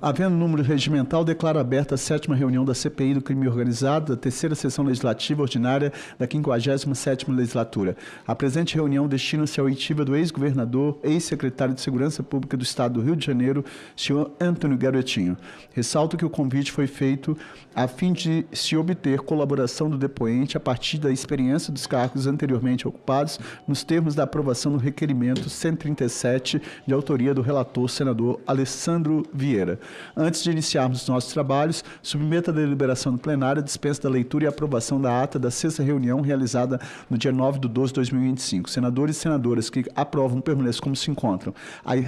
Havendo número regimental, declaro aberta a 7ª reunião da CPI do Crime Organizado, da 3ª Sessão Legislativa Ordinária da 57ª Legislatura. A presente reunião destina-se à oitiva do ex-governador, ex-secretário de Segurança Pública do Estado do Rio de Janeiro, senhor Antônio Garotinho. Ressalto que o convite foi feito a fim de se obter colaboração do depoente a partir da experiência dos cargos anteriormente ocupados, nos termos da aprovação do requerimento 137, de autoria do relator, senador Alessandro Vieira. Antes de iniciarmos os nossos trabalhos, submeto a deliberação do plenário a dispensa da leitura e aprovação da ata da 6ª reunião realizada no dia 9/12/2025. Senadores e senadoras que aprovam permaneçam como se encontram.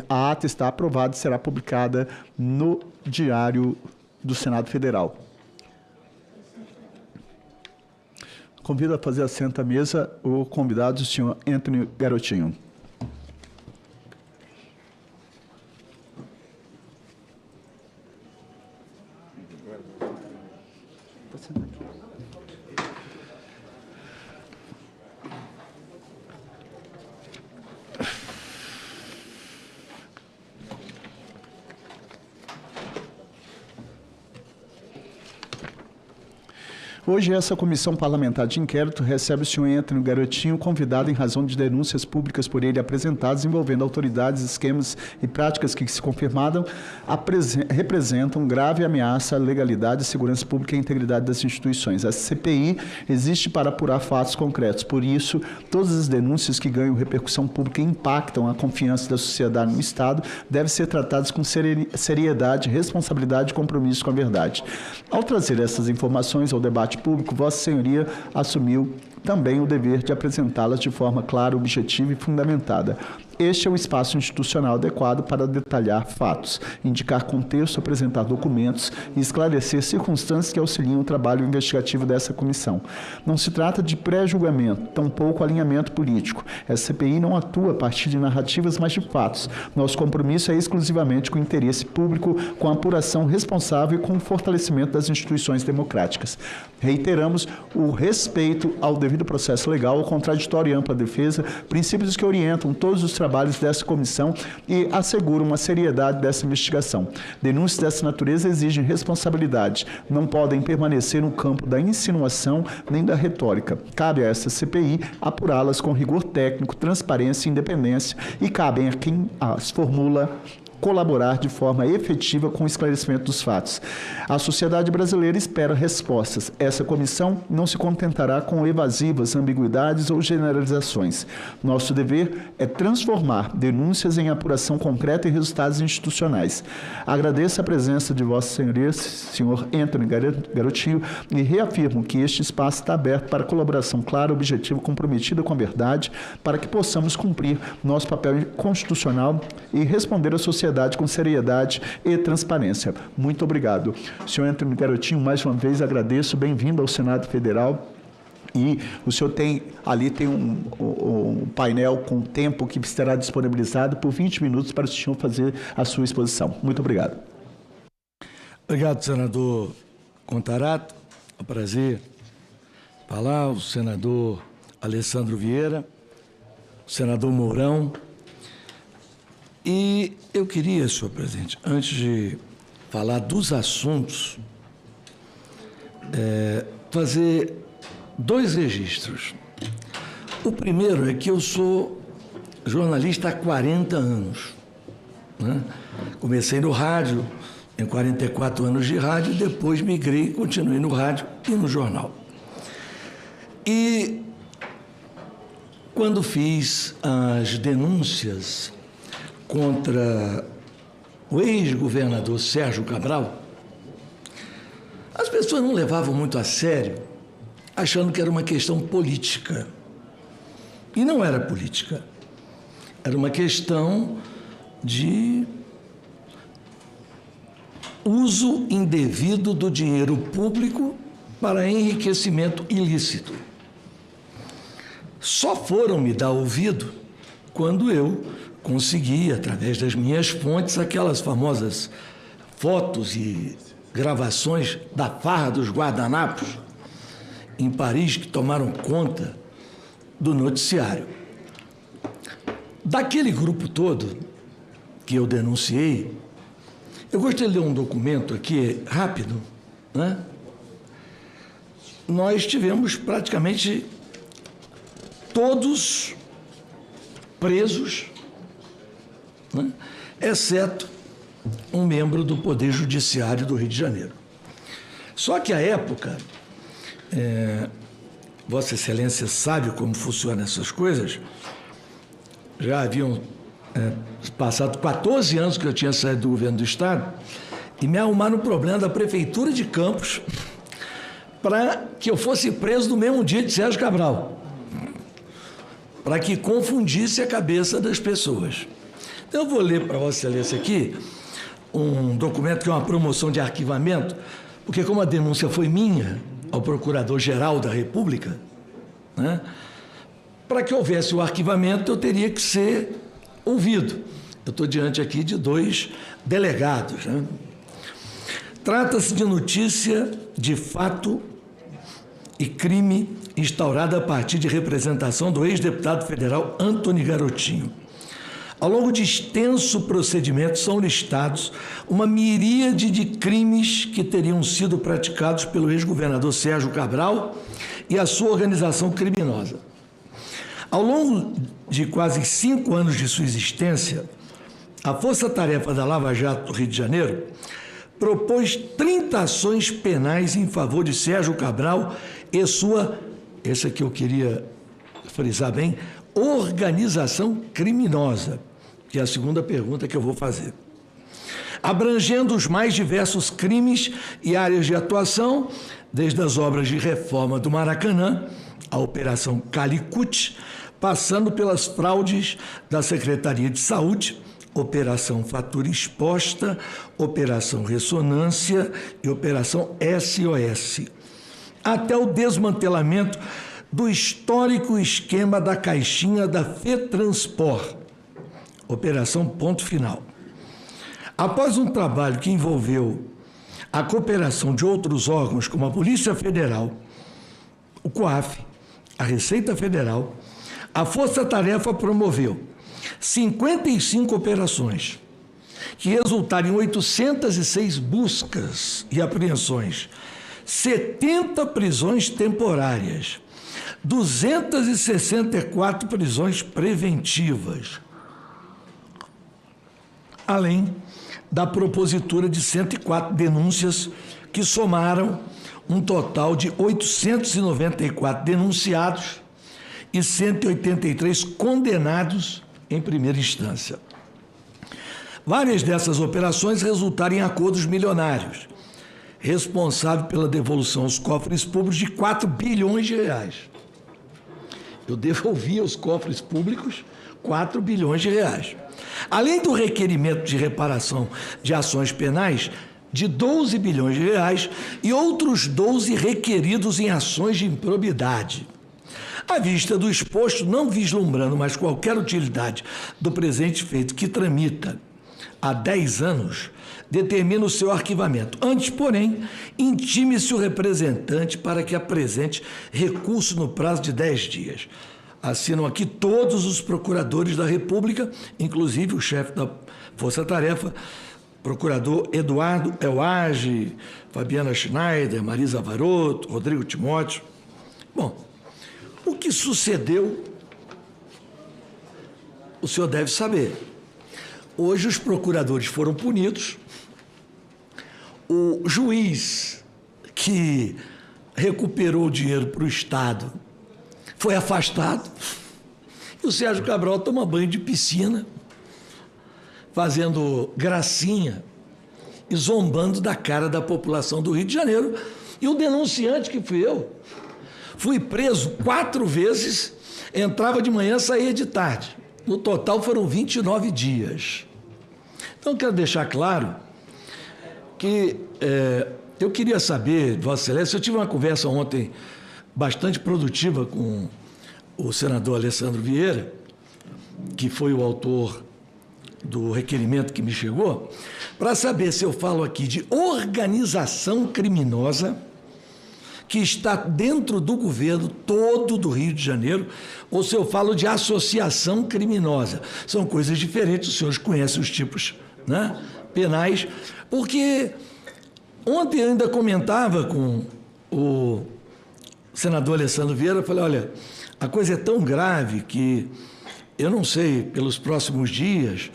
A ata está aprovada e será publicada no Diário do Senado Federal. Convido a fazer assento à mesa o convidado, o senhor Antônio Garotinho. Hoje, essa comissão parlamentar de inquérito recebe o senhor Antônio Garotinho, convidado em razão de denúncias públicas por ele apresentadas envolvendo autoridades, esquemas e práticas que, se confirmaram, representam grave ameaça à legalidade, segurança pública e integridade das instituições. A CPI existe para apurar fatos concretos. Por isso, todas as denúncias que ganham repercussão pública e impactam a confiança da sociedade no Estado devem ser tratadas com seriedade, responsabilidade e compromisso com a verdade. Ao trazer essas informações ao debate público, Vossa Senhoria assumiu também o dever de apresentá-las de forma clara, objetiva e fundamentada. Este é o espaço institucional adequado para detalhar fatos, indicar contexto, apresentar documentos e esclarecer circunstâncias que auxiliam o trabalho investigativo dessa comissão. Não se trata de pré-julgamento, tampouco alinhamento político. Essa CPI não atua a partir de narrativas, mas de fatos. Nosso compromisso é exclusivamente com o interesse público, com a apuração responsável e com o fortalecimento das instituições democráticas. Reiteramos o respeito ao devido processo legal, ao contraditório e ampla defesa, princípios que orientam todos os trabalhos dessa comissão e asseguram a seriedade dessa investigação. Denúncias dessa natureza exigem responsabilidade, não podem permanecer no campo da insinuação nem da retórica. Cabe a essa CPI apurá-las com rigor técnico, transparência e independência e cabem a quem as formula colaborar de forma efetiva com o esclarecimento dos fatos. A sociedade brasileira espera respostas. Essa comissão não se contentará com evasivas ambiguidades ou generalizações. Nosso dever é transformar denúncias em apuração concreta e resultados institucionais. Agradeço a presença de Vossa Senhoria, senhor Antônio Garotinho, e reafirmo que este espaço está aberto para colaboração clara, objetiva, comprometida com a verdade, para que possamos cumprir nosso papel constitucional e responder à sociedade com seriedade e transparência. Muito obrigado. Senhor Antônio Garotinho, mais uma vez agradeço, bem-vindo ao Senado Federal. E o senhor tem um painel com tempo que estará disponibilizado por 20 minutos para o senhor fazer a sua exposição. Muito obrigado. Obrigado, senador Contarato. É um prazer falar, o senador Alessandro Vieira, o senador Mourão. E eu queria, senhor presidente, antes de falar dos assuntos, fazer dois registros. O primeiro é que eu sou jornalista há 40 anos. Né? Comecei no rádio, em 44 anos de rádio, e depois migrei e continuei no rádio e no jornal. E quando fiz as denúncias contra o ex-governador Sérgio Cabral, as pessoas não levavam muito a sério, achando que era uma questão política. E não era política. Era uma questão de uso indevido do dinheiro público para enriquecimento ilícito. Só foram me dar ouvido quando eu consegui, através das minhas fontes, aquelas famosas fotos e gravações da farra dos guardanapos em Paris, que tomaram conta do noticiário. Daquele grupo todo que eu denunciei, Eu gostaria de ler um documento aqui, rápido, né? Nós tivemos praticamente todos presos, né? Exceto um membro do Poder Judiciário do Rio de Janeiro. Só que à época, Vossa Excelência sabe como funcionam essas coisas, já haviam passado 14 anos que eu tinha saído do governo do Estado e me arrumaram um problema da Prefeitura de Campos para que eu fosse preso no mesmo dia de Sérgio Cabral, para que confundisse a cabeça das pessoas. Então eu vou ler para Vossa Excelência aqui um documento que é uma promoção de arquivamento, porque como a denúncia foi minha ao Procurador-Geral da República, né, para que houvesse o arquivamento eu teria que ser ouvido. Eu estou diante aqui de 2 delegados, né? Trata-se de notícia de fato e crime instaurada a partir de representação do ex-deputado federal Antony Garotinho. Ao longo de extenso procedimento são listados uma miríade de crimes que teriam sido praticados pelo ex-governador Sérgio Cabral e a sua organização criminosa. Ao longo de quase 5 anos de sua existência, a Força Tarefa da Lava Jato do Rio de Janeiro propôs 30 ações penais em favor de Sérgio Cabral e sua, esse aqui eu queria frisar bem, organização criminosa, que é a segunda pergunta que eu vou fazer. Abrangendo os mais diversos crimes e áreas de atuação, desde as obras de reforma do Maracanã, a Operação Calicut, passando pelas fraudes da Secretaria de Saúde, Operação Fatura Exposta, Operação Ressonância e Operação SOS, até o desmantelamento do histórico esquema da caixinha da FETranspor, Operação Ponto Final. Após um trabalho que envolveu a cooperação de outros órgãos, como a Polícia Federal, o COAF, a Receita Federal, a Força Tarefa promoveu 55 operações, que resultaram em 806 buscas e apreensões, 70 prisões temporárias, 264 prisões preventivas, além da propositura de 104 denúncias, que somaram um total de 894 denunciados e 183 condenados em primeira instância. Várias dessas operações resultaram em acordos milionários, responsável pela devolução aos cofres públicos de 4 bilhões de reais. Eu devolvi aos cofres públicos 4 bilhões de reais. Além do requerimento de reparação de ações penais de 12 bilhões de reais e outros 12 requeridos em ações de improbidade. À vista do exposto, não vislumbrando mais qualquer utilidade do presente feito que tramita há 10 anos, determina o seu arquivamento. Antes, porém, intime-se o representante para que apresente recurso no prazo de 10 dias. Assinam aqui todos os procuradores da República, inclusive o chefe da Força Tarefa, procurador Eduardo Elage, Fabiana Schneider, Marisa Varoto, Rodrigo Timóteo. Bom, o que sucedeu, o senhor deve saber. Hoje os procuradores foram punidos, o juiz que recuperou o dinheiro para o Estado foi afastado, e o Sérgio Cabral toma banho de piscina, fazendo gracinha e zombando da cara da população do Rio de Janeiro. E o denunciante, que fui eu, fui preso 4 vezes, entrava de manhã, saía de tarde. No total foram 29 dias. Então, quero deixar claro que eu queria saber, Vossa Excelência, eu tive uma conversa ontem bastante produtiva com o senador Alessandro Vieira, que foi o autor do requerimento que me chegou, para saber se eu falo aqui de organização criminosa que está dentro do governo todo do Rio de Janeiro, ou se eu falo de associação criminosa. São coisas diferentes, os senhores conhecem os tipos, né, penais, porque ontem eu ainda comentava com o senador Alessandro Vieira, falei, olha, a coisa é tão grave que eu não sei, pelos próximos dias,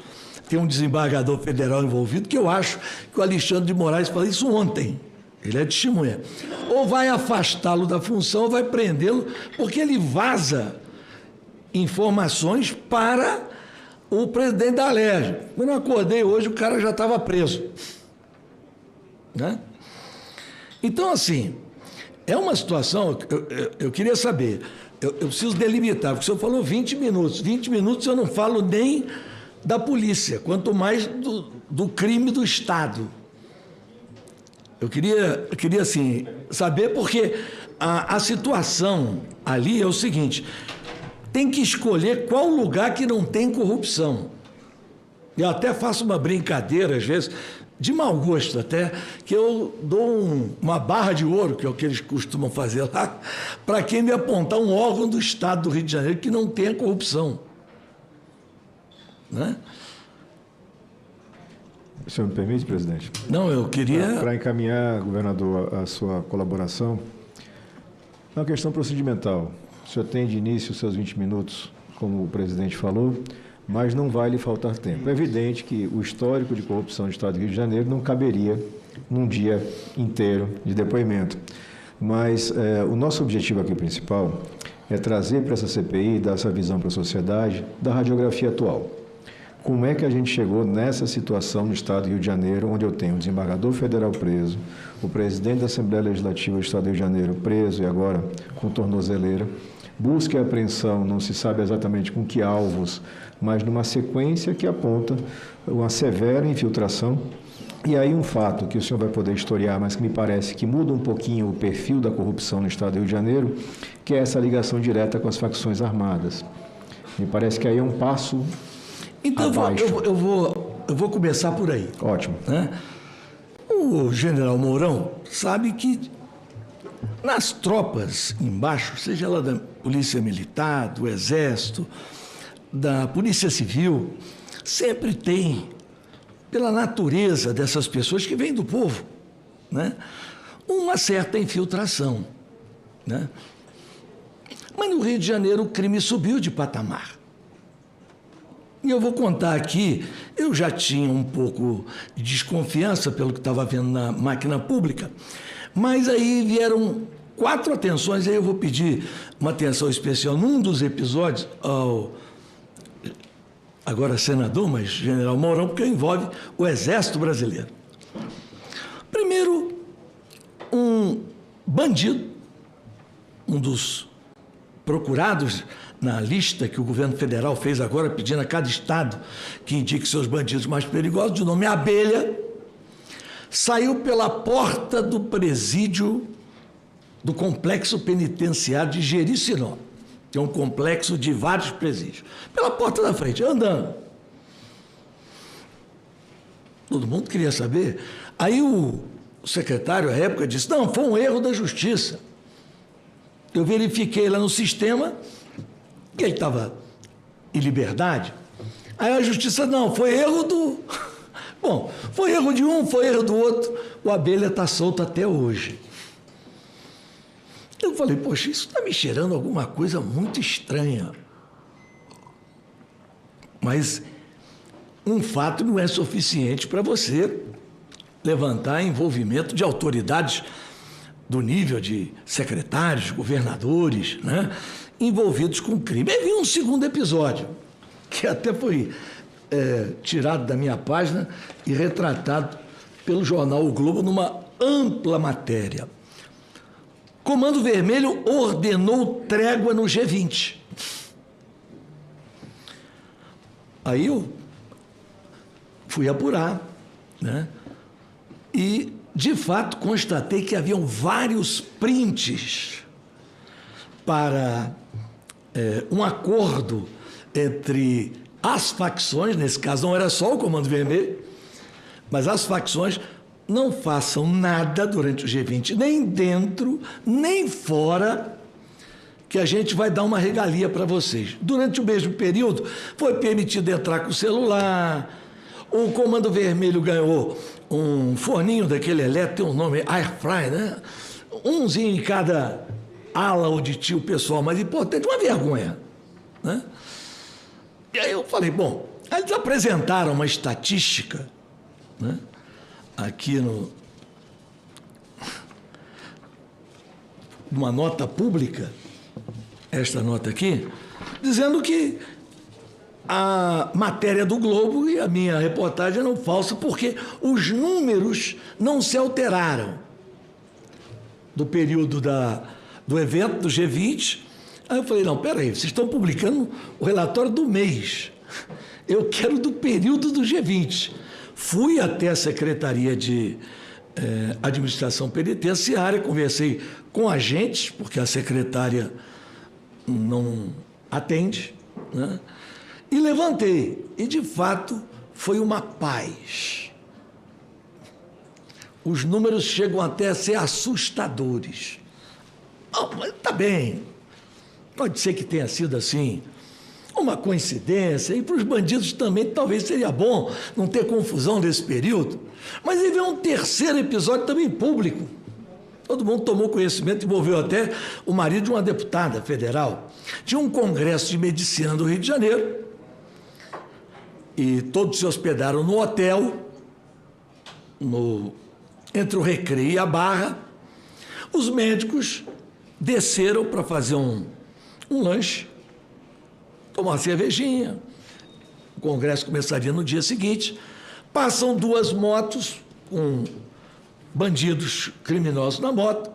tem um desembargador federal envolvido, que eu acho que o Alexandre de Moraes falou isso ontem, ele é testemunha, ou vai afastá-lo da função, ou vai prendê-lo, porque ele vaza informações para o presidente da Alerj. Quando eu acordei hoje, o cara já estava preso. Né? Então, assim, é uma situação, eu queria saber, eu preciso delimitar, porque o senhor falou 20 minutos. 20 minutos eu não falo nem da polícia, quanto mais do crime do Estado. Eu queria assim, saber, porque a situação ali é o seguinte, tem que escolher qual lugar que não tem corrupção. Eu até faço uma brincadeira, às vezes, de mau gosto até, que eu dou uma barra de ouro, que é o que eles costumam fazer lá, para quem me apontar um órgão do Estado do Rio de Janeiro que não tenha corrupção. Né? O senhor me permite, presidente? Não, eu queria... Para encaminhar, governador, a sua colaboração, é uma questão procedimental. O senhor tem de início os seus 20 minutos, como o presidente falou, mas não vai lhe faltar tempo. É evidente que o histórico de corrupção do Estado do Rio de Janeiro não caberia num dia inteiro de depoimento. Mas o nosso objetivo aqui principal é trazer para essa CPI, dar essa visão para a sociedade da radiografia atual. Como é que a gente chegou nessa situação no Estado do Rio de Janeiro, onde eu tenho o desembargador federal preso, o presidente da Assembleia Legislativa do Estado do Rio de Janeiro preso e agora com tornozeleira, busca e apreensão, não se sabe exatamente com que alvos, mas numa sequência que aponta uma severa infiltração. E aí um fato que o senhor vai poder historiar, mas que me parece que muda um pouquinho o perfil da corrupção no Estado do Rio de Janeiro, que é essa ligação direta com as facções armadas. Me parece que aí é um passo abaixo. Eu vou começar por aí. Ótimo. Né? O general Mourão sabe que nas tropas embaixo, seja lá da Polícia Militar, do Exército, da Polícia Civil, sempre tem, pela natureza dessas pessoas que vêm do povo, né, uma certa infiltração. Né? Mas no Rio de Janeiro o crime subiu de patamar. E eu vou contar aqui, eu já tinha um pouco de desconfiança pelo que estava vendo na máquina pública, mas aí vieram 4 atenções, aí eu vou pedir uma atenção especial num dos episódios ao, agora senador, mas general Mourão, porque envolve o Exército Brasileiro. Primeiro, um bandido, um dos procurados na lista que o governo federal fez agora, pedindo a cada estado que indique seus bandidos mais perigosos, de nome Abelha, saiu pela porta do presídio do complexo penitenciário de Jericinó, que é um complexo de vários presídios, pela porta da frente, andando. Todo mundo queria saber. Aí o secretário, à época, disse, não, foi um erro da justiça. Eu verifiquei lá no sistema que ele estava em liberdade. Aí a justiça, não, foi erro do... Bom, foi erro de um, foi erro do outro. O Abelha está solto até hoje. Eu falei, poxa, isso está me cheirando alguma coisa muito estranha. Mas um fato não é suficiente para você levantar envolvimento de autoridades do nível de secretários, governadores, né, envolvidos com crime. Aí vi um segundo episódio, que até foi tirado da minha página e retratado pelo jornal O Globo numa ampla matéria. Comando Vermelho ordenou trégua no G20. Aí eu fui apurar, né? E, de fato, constatei que haviam vários prints para um acordo entre as facções, nesse caso não era só o Comando Vermelho, mas as facções não façam nada durante o G20, nem dentro, nem fora, que a gente vai dar uma regalia para vocês. Durante o mesmo período, foi permitido entrar com o celular, O Comando Vermelho ganhou um forninho daquele elétrico, tem um nome, Air Fry, né? Umzinho em cada ala auditiva pessoal mais importante, uma vergonha, né? E aí eu falei, bom, aí eles apresentaram uma estatística, né? Aqui numa nota pública, esta nota aqui, dizendo que a matéria do Globo e a minha reportagem eram falsas porque os números não se alteraram do período do evento do G20. Aí eu falei, não, peraí, vocês estão publicando o relatório do mês. Eu quero do período do G20. Fui até a Secretaria de Administração Penitenciária, conversei com agentes, porque a secretária não atende, né? E levantei. E, de fato, foi uma paz. Os números chegam até a ser assustadores. Oh, mas tá bem. Pode ser que tenha sido assim, uma coincidência, e para os bandidos também talvez seria bom não ter confusão nesse período. Mas aí veio um terceiro episódio também público. Todo mundo tomou conhecimento, envolveu até o marido de uma deputada federal. Tinha um congresso de medicina do Rio de Janeiro, e todos se hospedaram no hotel, entre o Recreio e a Barra. Os médicos desceram para fazer um lanche, tomar uma cervejinha. O congresso começaria no dia seguinte. Passam 2 motos com bandidos criminosos na moto.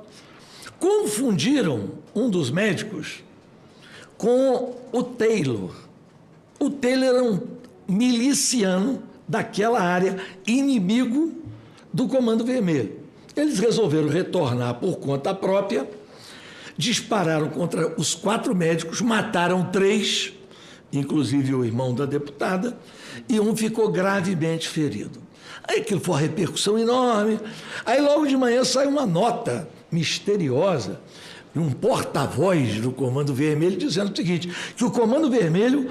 Confundiram um dos médicos com o Taylor. O Taylor era um miliciano daquela área, inimigo do Comando Vermelho. Eles resolveram retornar por conta própria, dispararam contra os 4 médicos, mataram 3, inclusive o irmão da deputada, e um ficou gravemente ferido. Aí aquilo foi uma repercussão enorme. Aí logo de manhã saiu uma nota misteriosa de um porta-voz do Comando Vermelho dizendo o seguinte, que o Comando Vermelho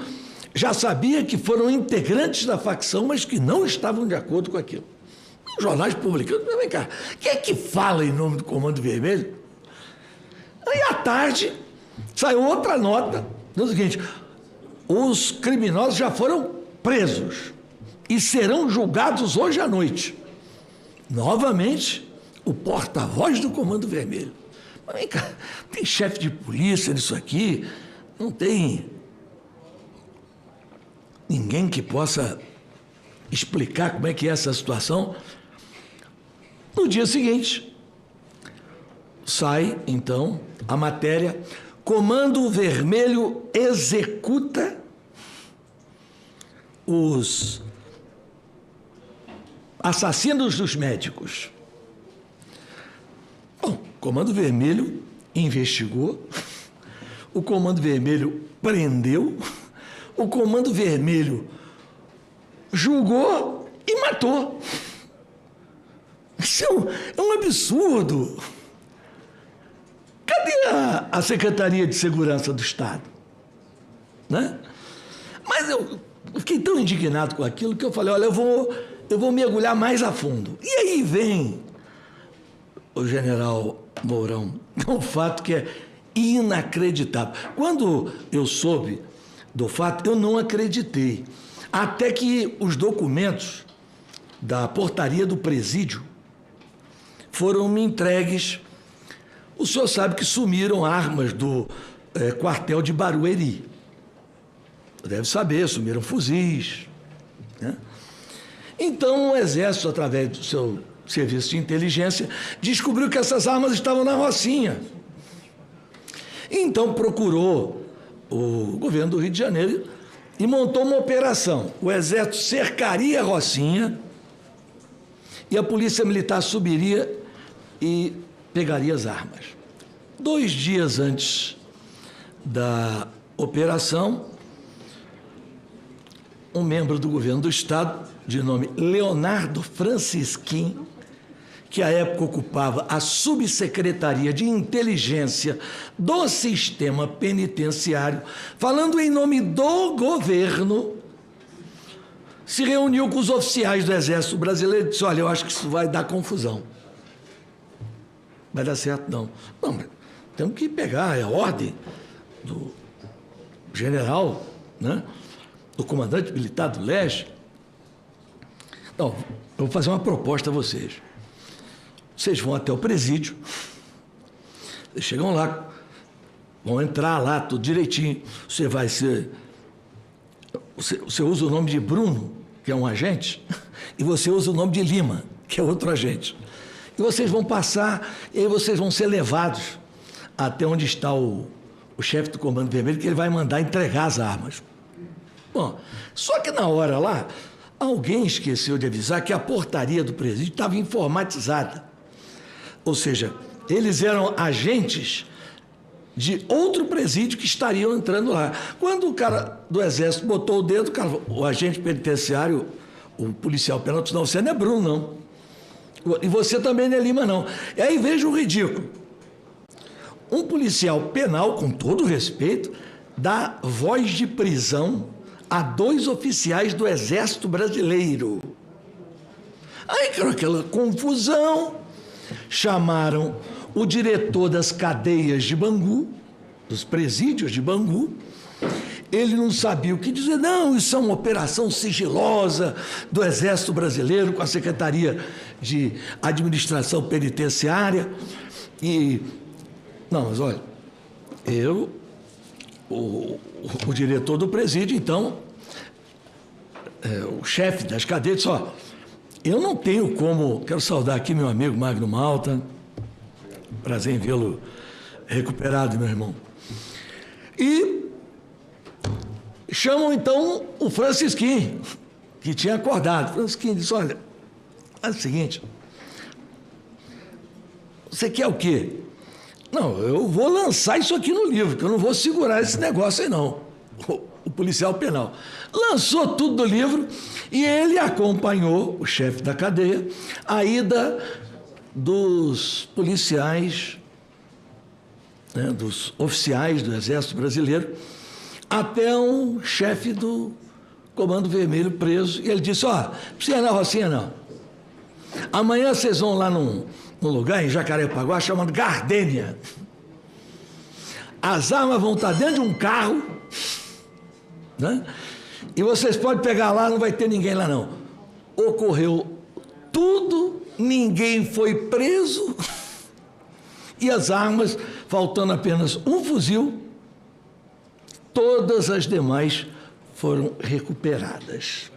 já sabia que foram integrantes da facção, mas que não estavam de acordo com aquilo. Os jornais publicando, vem cá, quem é que fala em nome do Comando Vermelho? Aí à tarde saiu outra nota, dizendo o seguinte, os criminosos já foram presos e serão julgados hoje à noite. Novamente, o porta-voz do Comando Vermelho. Mas vem cá, tem chefe de polícia nisso aqui, não tem ninguém que possa explicar como é que é essa situação. No dia seguinte, sai, então, a matéria, Comando Vermelho executa os assassinos dos médicos. Bom, o Comando Vermelho investigou, o Comando Vermelho prendeu, o Comando Vermelho julgou e matou. Isso é um absurdo. Cadê a Secretaria de Segurança do Estado? Né? Mas eu fiquei tão indignado com aquilo que eu falei, olha, eu vou mergulhar mais a fundo. E aí vem o general Mourão, um fato que é inacreditável. Quando eu soube do fato, eu não acreditei. Até que os documentos da portaria do presídio foram me entregues. O senhor sabe que sumiram armas do quartel de Barueri. Deve saber, sumiram fuzis, né? Então, o Exército, através do seu serviço de inteligência, descobriu que essas armas estavam na Rocinha. Então, procurou o governo do Rio de Janeiro e montou uma operação. O Exército cercaria a Rocinha e a Polícia Militar subiria e pegaria as armas. 2 dias antes da operação, um membro do governo do Estado, de nome Leonardo Francisquim, que à época ocupava a subsecretaria de inteligência do sistema penitenciário, falando em nome do governo, se reuniu com os oficiais do Exército Brasileiro e disse: olha, eu acho que isso vai dar confusão. Vai dar certo, não. Não, mas temos que pegar a ordem do general, né, do comandante militar do leste. Não, eu vou fazer uma proposta a vocês. Vocês vão até o presídio, vocês chegam lá, vão entrar lá, tudo direitinho. Você vai ser... Você usa o nome de Bruno, que é um agente, e você usa o nome de Lima, que é outro agente. E vocês vão passar, e aí vocês vão ser levados até onde está o chefe do Comando Vermelho, que ele vai mandar entregar as armas. Bom, só que na hora lá, alguém esqueceu de avisar que a portaria do presídio estava informatizada. Ou seja, eles eram agentes de outro presídio que estariam entrando lá. Quando o cara do Exército botou o dedo, o agente penitenciário, o policial penal, disse: não, você não é Bruno, não. E você também não é Lima, não. E aí veja o ridículo. Um policial penal, com todo respeito, dá voz de prisão a 2 oficiais do Exército Brasileiro. Aí, aquela confusão, chamaram o diretor das cadeias de Bangu, dos presídios de Bangu. Ele não sabia o que dizer. Não, isso é uma operação sigilosa do Exército Brasileiro com a Secretaria de Administração Penitenciária. E... não, mas olha, o diretor do presídio, então, o chefe das cadeias, disse: ó, eu não tenho como... Quero saudar aqui meu amigo Magno Malta. Prazer em vê-lo recuperado, meu irmão. E chamam, então, o Francisquinho, que tinha acordado. O Francisquinho disse: olha, é o seguinte, você quer o quê? Não, eu vou lançar isso aqui no livro, que eu não vou segurar esse negócio aí, não. O policial penal lançou tudo do livro e ele acompanhou, o chefe da cadeia, a ida dos policiais, né, dos oficiais do Exército Brasileiro, até um chefe do Comando Vermelho preso. E ele disse: ó, não precisa ir na Rocinha, não. Amanhã vocês vão lá num lugar em Jacarepaguá chamado Gardênia. As armas vão estar dentro de um carro, né? E vocês podem pegar lá, não vai ter ninguém lá, não. Ocorreu tudo, ninguém foi preso, e as armas, faltando apenas um fuzil, todas as demais foram recuperadas.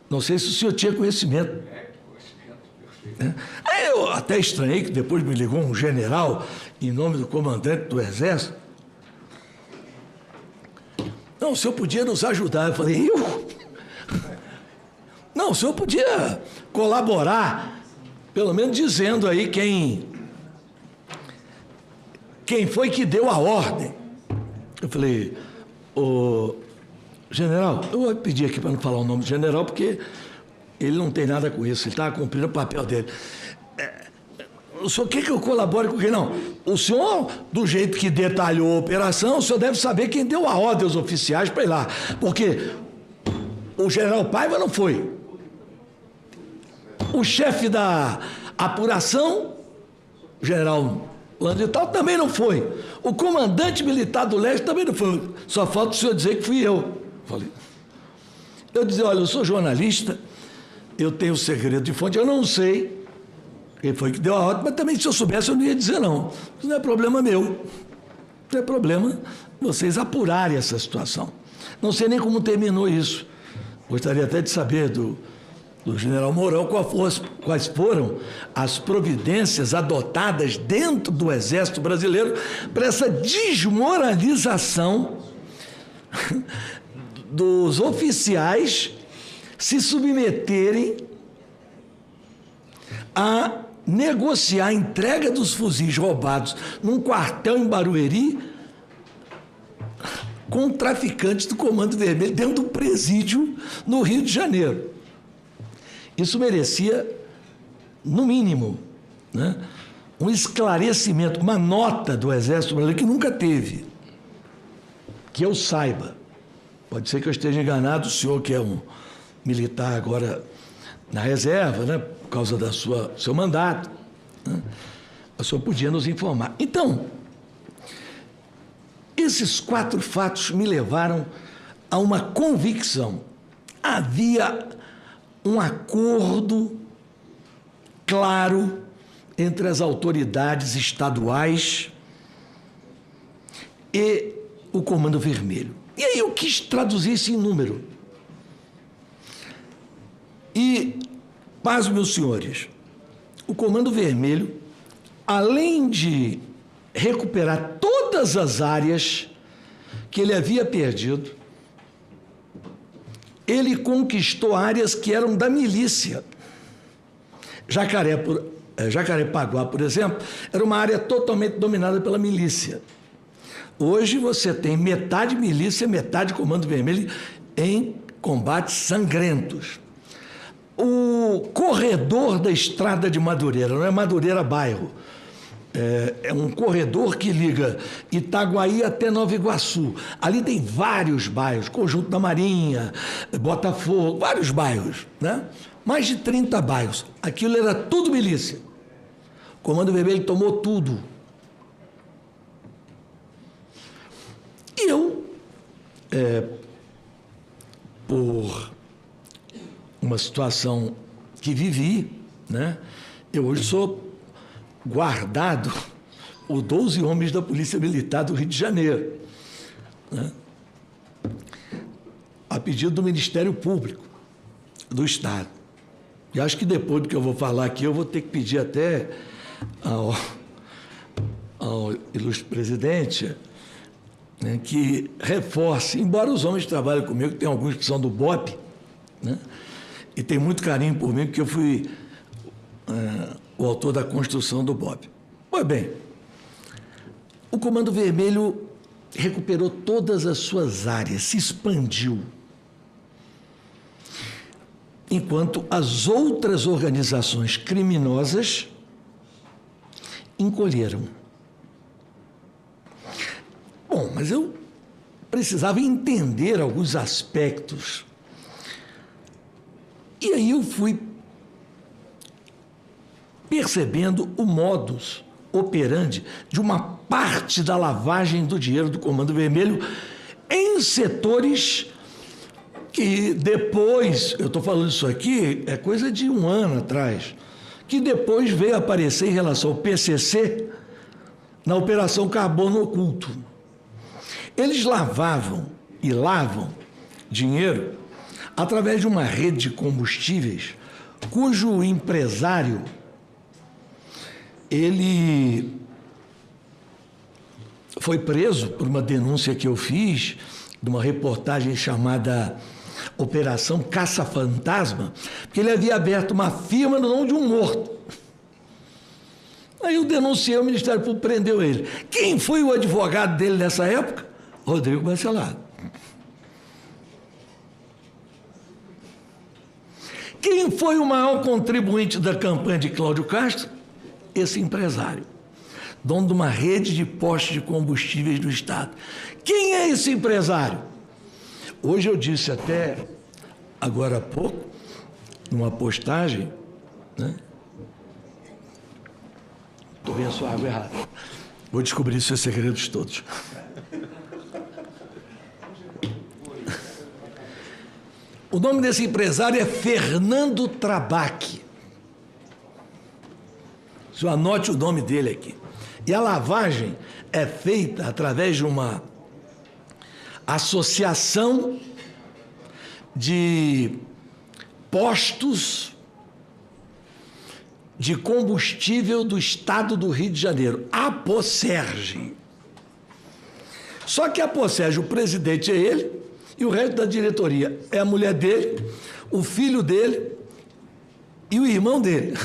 Não sei se o senhor tinha conhecimento. Aí eu até estranhei que depois me ligou um general em nome do comandante do Exército. Não, o senhor podia nos ajudar. Eu falei: eu? Não, o senhor podia colaborar, pelo menos dizendo aí quem foi que deu a ordem. Eu falei: ô general, eu vou pedir aqui para não falar o nome do general, porque ele não tem nada com isso, ele está cumprindo o papel dele. O senhor quer que eu colabore com quem? Não. O senhor, do jeito que detalhou a operação, o senhor deve saber quem deu a ordem aos oficiais para ir lá. Porque o general Paiva não foi. O chefe da apuração, o general Landrital, também não foi. O comandante militar do leste também não foi. Só falta o senhor dizer que fui eu. Eu dizia: olha, eu sou jornalista, eu tenho segredo de fonte, eu não sei quem foi que deu a ordem, mas também, se eu soubesse, eu não ia dizer não. Isso não é problema meu. Não é problema vocês apurarem essa situação. Não sei nem como terminou isso. Gostaria até de saber do general Mourão quais foram as providências adotadas dentro do Exército Brasileiro para essa desmoralização dos oficiais se submeterem a negociar a entrega dos fuzis roubados num quartel em Barueri com traficantes do Comando Vermelho dentro do presídio no Rio de Janeiro. Isso merecia, no mínimo, né, um esclarecimento, uma nota do Exército Brasileiro que nunca teve, que eu saiba. Pode ser que eu esteja enganado, o senhor que é um militar agora na reserva, né, por causa do seu mandato, né, o senhor podia nos informar. Então, esses 4 fatos me levaram a uma convicção. Havia um acordo claro entre as autoridades estaduais e o Comando Vermelho. E aí eu quis traduzir isso em número. E, paz, meus senhores, o Comando Vermelho, além de recuperar todas as áreas que ele havia perdido, ele conquistou áreas que eram da milícia. Jacarepaguá, por exemplo, era uma área totalmente dominada pela milícia. Hoje você tem metade milícia, metade Comando Vermelho em combates sangrentos. O corredor da estrada de Madureira, não é Madureira bairro, é um corredor que liga Itaguaí até Nova Iguaçu. Ali tem vários bairros, Conjunto da Marinha, Botafogo, vários bairros, né? Mais de 30 bairros. Aquilo era tudo milícia. O Comando Vermelho tomou tudo. E eu, por uma situação que vivi, né, eu hoje sou guardado por 12 homens da Polícia Militar do Rio de Janeiro, né, a pedido do Ministério Público do Estado. E acho que depois do que eu vou falar aqui, eu vou ter que pedir até ao ilustre presidente, né, que reforce, embora os homens que trabalham comigo, tem alguns que são do BOP, né, e tem muito carinho por mim, porque eu fui o autor da construção do BOP. Pois bem, o Comando Vermelho recuperou todas as suas áreas, se expandiu, enquanto as outras organizações criminosas encolheram. Bom, mas eu precisava entender alguns aspectos. E aí eu fui percebendo o modus operandi de uma parte da lavagem do dinheiro do Comando Vermelho em setores que depois, eu estou falando isso aqui, é coisa de 1 ano atrás, que depois veio aparecer em relação ao PCC na Operação Carbono Oculto. Eles lavavam e lavam dinheiro através de uma rede de combustíveis cujo empresário, ele foi preso por uma denúncia que eu fiz de uma reportagem chamada Operação Caça-Fantasma, porque ele havia aberto uma firma no nome de um morto. Aí eu denunciei, o Ministério Público prendeu ele. Quem foi o advogado dele nessa época? Rodrigo Bacelar. Quem foi o maior contribuinte da campanha de Cláudio Castro? Esse empresário, dono de uma rede de postos de combustíveis do Estado. Quem é esse empresário? Hoje eu disse até, agora há pouco, numa postagem, né? Estou vendo a sua água errada. Vou descobrir seus segredos todos. O nome desse empresário é Fernando Trabac. Você anote o nome dele aqui. E a lavagem é feita através de uma associação de postos de combustível do Estado do Rio de Janeiro, a Aposerge. Só que a Aposerge, o presidente é ele, e o resto da diretoria é a mulher dele, o filho dele e o irmão dele.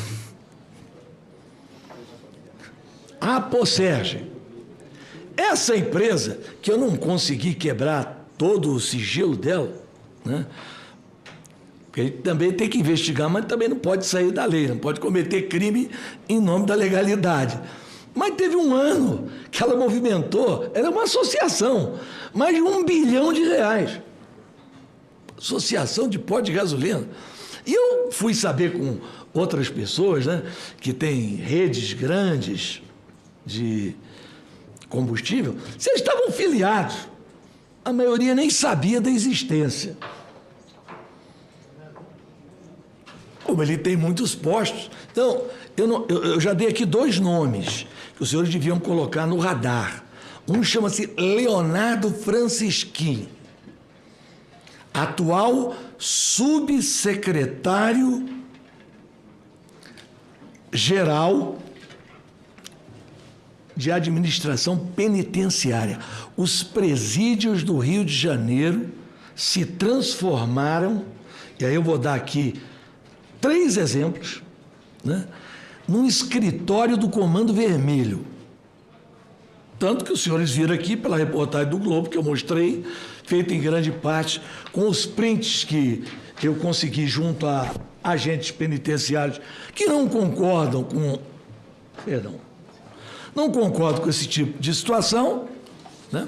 A Aposerge. Essa empresa, que eu não consegui quebrar todo o sigilo dela, né? Porque a gente também tem que investigar, mas também não pode sair da lei, não pode cometer crime em nome da legalidade. Mas teve um ano que ela movimentou, era uma associação, mais de R$1 bilhão. associação de pó de gasolina. E eu fui saber com outras pessoas, né, que têm redes grandes de combustível, se eles estavam filiados. A maioria nem sabia da existência. Como ele tem muitos postos. Então, eu já dei aqui 2 nomes que os senhores deviam colocar no radar. Um chama-se Leonardo Francisquim, atual subsecretário geral de administração penitenciária. Os presídios do Rio de Janeiro se transformaram, e aí eu vou dar aqui 3 exemplos, né, num escritório do Comando Vermelho. Tanto que os senhores viram aqui pela reportagem do Globo, que eu mostrei, feita em grande parte com os prints que eu consegui junto a agentes penitenciários que não concordam com... não concordam com esse tipo de situação, né,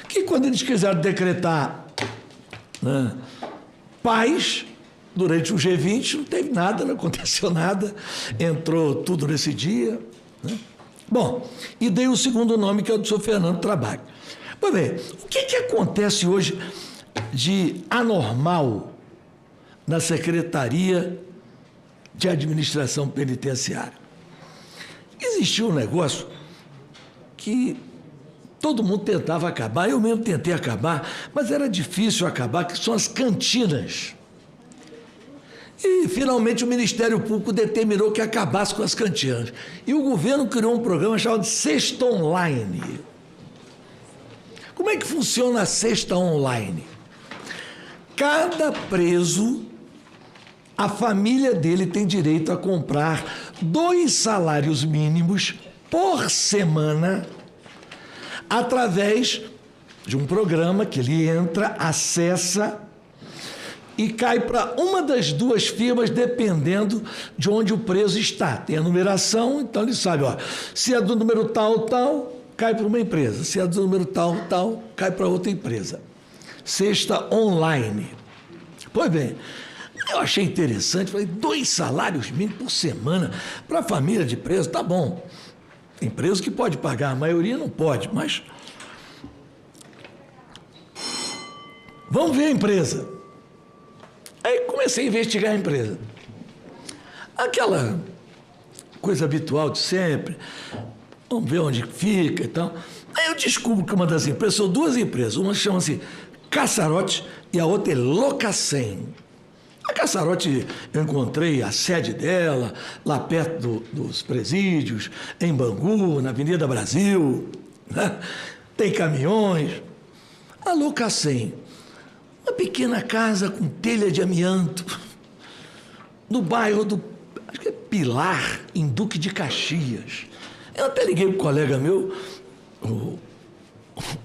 que quando eles quiseram decretar, né, paz durante o G20, não teve nada, não aconteceu nada, entrou tudo nesse dia, né? Bom, e dei o segundo nome, que é o do senhor Fernando Trabalho. Pois bem, o que acontece hoje de anormal na Secretaria de Administração Penitenciária? Existia um negócio que todo mundo tentava acabar, eu mesmo tentei acabar, mas era difícil acabar, que são as cantinas. E, finalmente, o Ministério Público determinou que acabasse com as cantinas. E o governo criou um programa chamado Cesta Online. Como é que funciona a Cesta Online? Cada preso, a família dele tem direito a comprar 2 salários mínimos por semana através de um programa que ele entra, acessa e cai para uma das 2 firmas, dependendo de onde o preso está. Tem a numeração, então ele sabe, ó, se é do número tal, tal, cai para uma empresa. Se é do número tal, tal, cai para outra empresa. Cesta Online. Pois bem, eu achei interessante, falei, 2 salários mínimos por semana para a família de preso, tá bom. Tem preso que pode pagar, a maioria não pode, mas... Vamos ver a empresa. Aí comecei a investigar a empresa. Aquela coisa habitual de sempre, vamos ver onde fica e tal. Aí eu descubro que uma das empresas, são 2 empresas, uma chama-se Caçarote e a outra é Locacem. A Caçarote, eu encontrei a sede dela, lá perto dos presídios, em Bangu, na Avenida Brasil, né? Tem caminhões. A Locacem, uma pequena casa com telha de amianto, no bairro do, acho que é Pilar, em Duque de Caxias. Eu até liguei para um colega meu, o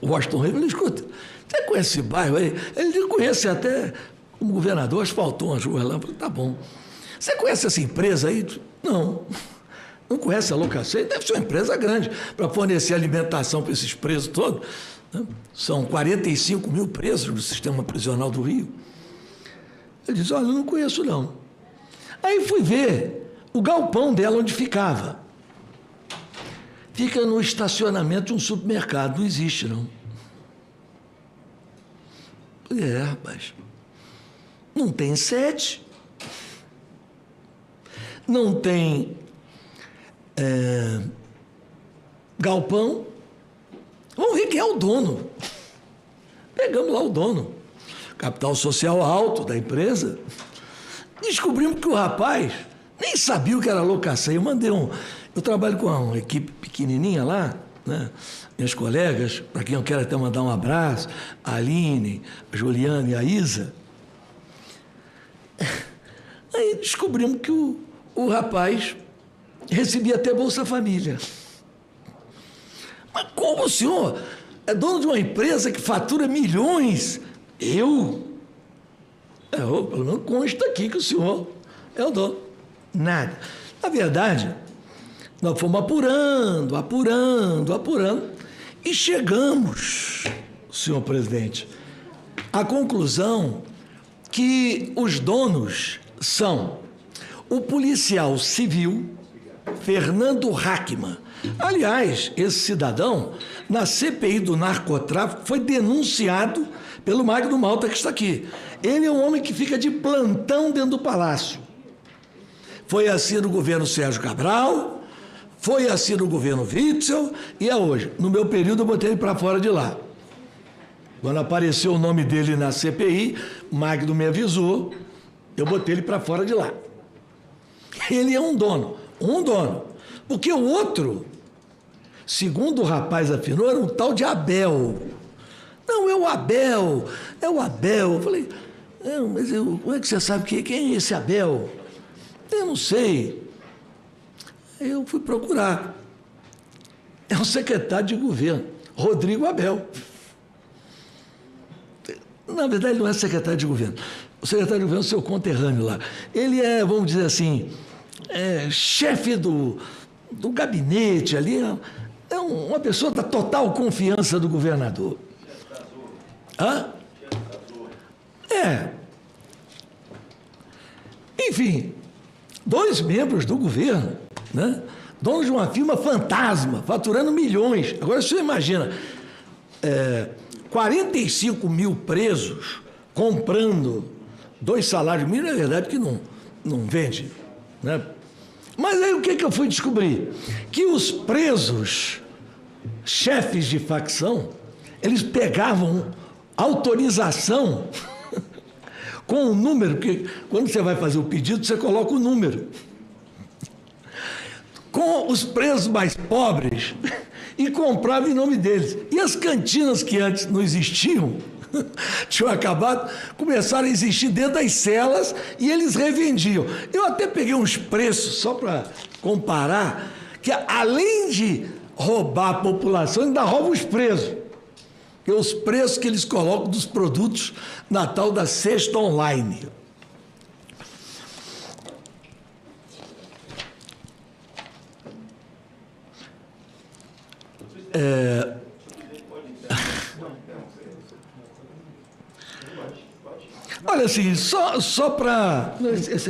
Washington Reis, falei, escuta, você conhece esse bairro aí? Ele conhece até como governador, asfaltou umas ruas lá. Eu falei, tá bom. Você conhece essa empresa aí? Não. Não conhece a Locacem? Deve ser uma empresa grande para fornecer alimentação para esses presos todos. São 45 mil presos no sistema prisional do Rio. Ele disse, olha, eu não conheço não. Aí fui ver o galpão dela onde ficava. Fica no estacionamento de um supermercado, não existe não. Rapaz, não tem sede, não tem galpão. Vamos ver quem é o dono. Pegamos lá o dono, capital social alto da empresa. Descobrimos que o rapaz nem sabia o que era Locacem. Eu trabalho com uma equipe pequenininha lá, né? Minhas colegas, para quem eu quero até mandar um abraço, a Aline, a Juliana e a Isa. Aí descobrimos que o rapaz recebia até Bolsa Família. Mas como o senhor é dono de uma empresa que fatura milhões? Pelo menos consta aqui que o senhor é o dono. Nada. Na verdade, nós fomos apurando, e chegamos, senhor presidente, à conclusão que os donos são o policial civil Fernando Hackman. Aliás, esse cidadão, na CPI do narcotráfico, foi denunciado pelo Magno Malta, que está aqui. Ele é um homem que fica de plantão dentro do palácio. Foi assim no governo Sérgio Cabral, foi assim no governo Witzel e é hoje. No meu período eu botei ele para fora de lá. Quando apareceu o nome dele na CPI, Magno me avisou, eu botei ele para fora de lá. Ele é um dono. Porque o outro, segundo o rapaz afinou, era um tal de Abel. Não, é o Abel. Eu falei, mas como é que você sabe quem é esse Abel? Eu não sei. Eu fui procurar. É o secretário de governo, Rodrigo Abel. Na verdade, ele não é secretário de governo. O secretário de governo é o seu conterrâneo lá. Ele é, vamos dizer assim, chefe do gabinete ali. É uma pessoa da total confiança do governador. Hã? Enfim, 2 membros do governo, né? Donos de uma firma fantasma, faturando milhões. Agora, você imagina, 45 mil presos comprando 2 salários mínimos, é verdade que não vende, né? Mas aí o que eu fui descobrir? Que os presos, chefes de facção, eles pegavam autorização com o número, porque quando você vai fazer o pedido, você coloca o número. Com os presos mais pobres e comprava em nome deles. E as cantinas que antes não existiam, tinham acabado, começaram a existir dentro das celas e eles revendiam. Eu até peguei uns preços, só para comparar, que além de roubar a população, ainda roubam os presos. Que os preços que eles colocam dos produtos na tal da cesta online. Olha assim, só para...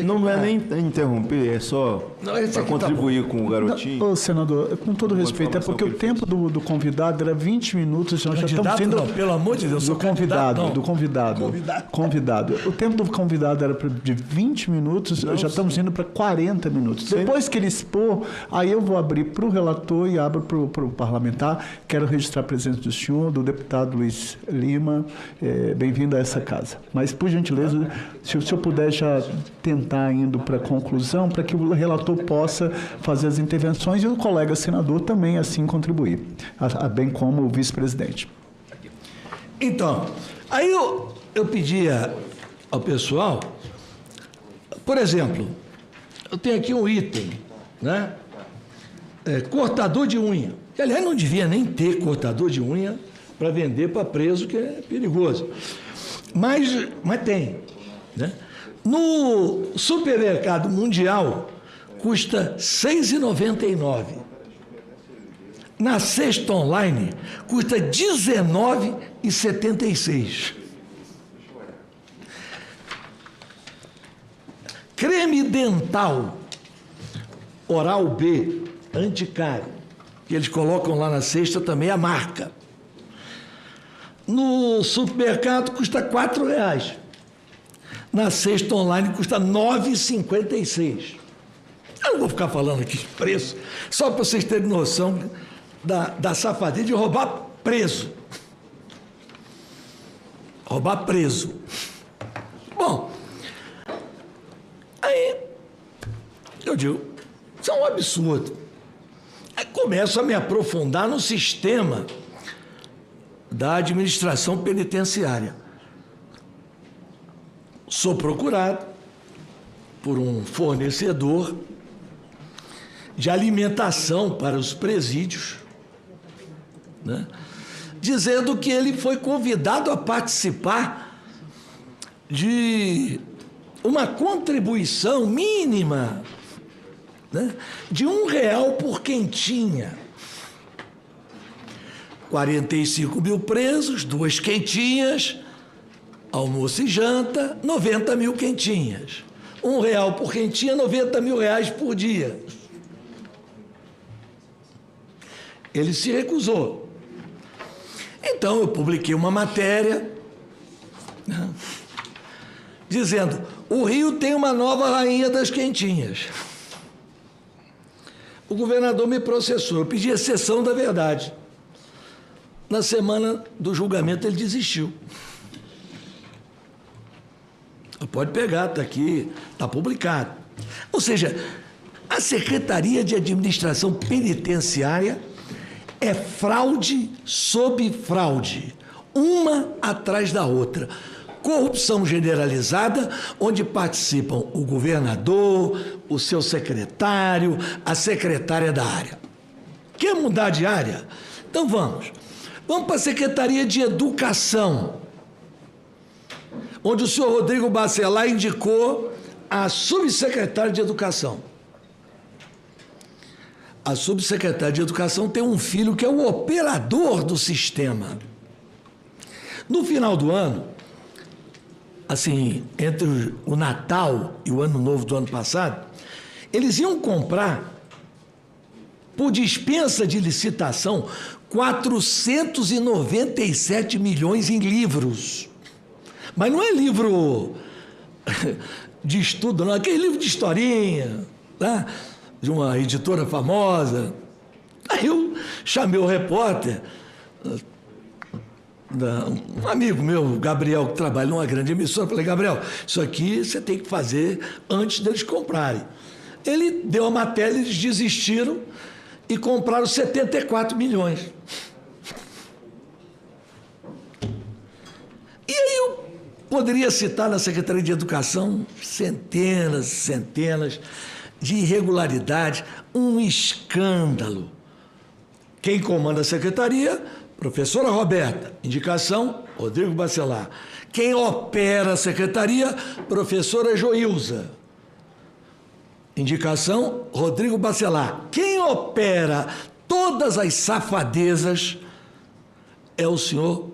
Não é nem interromper, é só para contribuir com o garotinho. Ô, senador, com todo respeito, é porque o tempo do convidado era 20 minutos, nós já estamos indo... Não, pelo amor de Deus, do convidado. O tempo do convidado era de 20 minutos, já estamos indo para 40 minutos. Depois que ele expor, aí eu vou abrir para o relator e abro para o parlamentar. Quero registrar a presença do senhor, do deputado Luiz Lima. Bem-vindo a essa casa. Mas, por gentileza, se o senhor puder já tentar indo para a conclusão, para que o relator possa fazer as intervenções e o colega senador também assim contribuir, bem como o vice-presidente. Então, aí eu pedia ao pessoal, por exemplo, eu tenho aqui um item, né? Cortador de unha. Que, aliás, não devia nem ter cortador de unha para vender para preso, que é perigoso. Mas tem, né? No supermercado mundial custa R$ 6,99. Na cesta online custa R$ 19,76. Creme dental Oral-B anticário, que eles colocam lá na cesta também a marca. No supermercado custa R$ 4,00. Na cesta online custa R$ 9,56. Eu não vou ficar falando aqui de preço, só para vocês terem noção da safadeza de roubar preso. Roubar preso. Bom, aí eu digo, isso é um absurdo. Aí começo a me aprofundar no sistema da administração penitenciária. Sou procurado por um fornecedor de alimentação para os presídios, né? Dizendo que ele foi convidado a participar de uma contribuição mínima, né, de R$1 por quentinha. 45 mil presos, 2 quentinhas, almoço e janta, 90 mil quentinhas. R$1 por quentinha, 90 mil reais por dia. Ele se recusou. Então, eu publiquei uma matéria, né, dizendo: o Rio tem uma nova rainha das quentinhas. O governador me processou, eu pedi exceção da verdade. Na semana do julgamento, ele desistiu. Pode pegar, está aqui, está publicado. Ou seja, a Secretaria de Administração Penitenciária é fraude sob fraude, uma atrás da outra. Corrupção generalizada, onde participam o governador, o seu secretário, a secretária da área. Quer mudar de área? Então vamos. Vamos para a Secretaria de Educação, onde o senhor Rodrigo Bacelar indicou a subsecretária de Educação. A subsecretária de Educação tem um filho que é o operador do sistema. No final do ano, assim, entre o Natal e o Ano Novo do ano passado, eles iam comprar, por dispensa de licitação, 497 milhões em livros. Mas não é livro de estudo, não. Aquele livro de historinha, tá? De uma editora famosa. Aí eu chamei o repórter, um amigo meu, Gabriel, que trabalha numa grande emissora. Falei: Gabriel, isso aqui você tem que fazer antes deles comprarem. Ele deu a matéria, eles desistiram e compraram 74 milhões. E aí eu poderia citar na Secretaria de Educação centenas e centenas de irregularidades, um escândalo. Quem comanda a secretaria? Professora Roberta. Indicação: Rodrigo Bacelar. Quem opera a secretaria? Professora Joilza. Indicação: Rodrigo Bacelar. Quem opera todas as safadezas é o senhor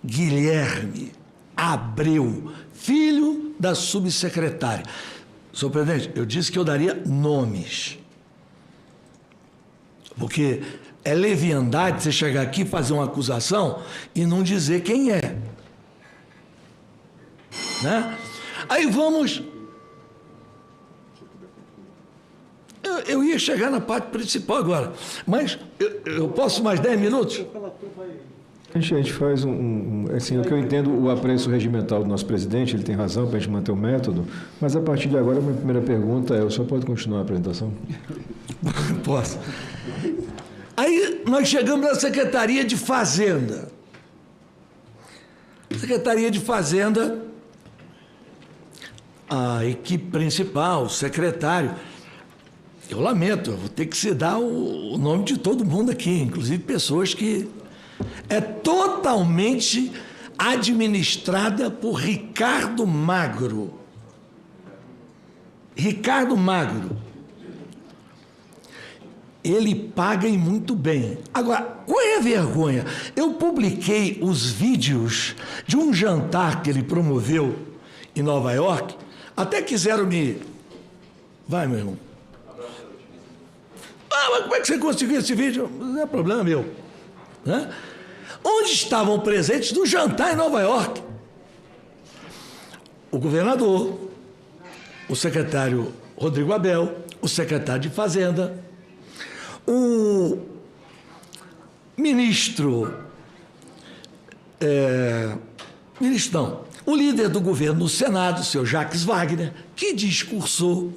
Guilherme Abreu, filho da subsecretária. Senhor presidente, eu disse que eu daria nomes, porque é leviandade você chegar aqui e fazer uma acusação e não dizer quem é, né? Aí vamos... Eu ia chegar na parte principal agora, mas eu posso mais 10 minutos? A gente faz assim, o que eu entendo, o apreço regimental do nosso presidente, ele tem razão para a gente manter o método, mas a partir de agora, a minha primeira pergunta é: o senhor pode continuar a apresentação? Posso. Aí nós chegamos na Secretaria de Fazenda. Secretaria de Fazenda, a equipe principal, o secretário, eu lamento, eu vou ter que citar o nome de todo mundo aqui, inclusive pessoas que... É totalmente administrada por Ricardo Magro. Ricardo Magro. Ele paga e muito bem. Agora, qual é a vergonha? Eu publiquei os vídeos de um jantar que ele promoveu em Nova York. Até quiseram me... Vai, meu irmão. Ah, mas como é que você conseguiu esse vídeo? Não é problema meu. Né? Onde estavam presentes no jantar em Nova York? O governador, o secretário Rodrigo Abel, o secretário de Fazenda, o o líder do governo no Senado, o senhor Jacques Wagner, que discursou.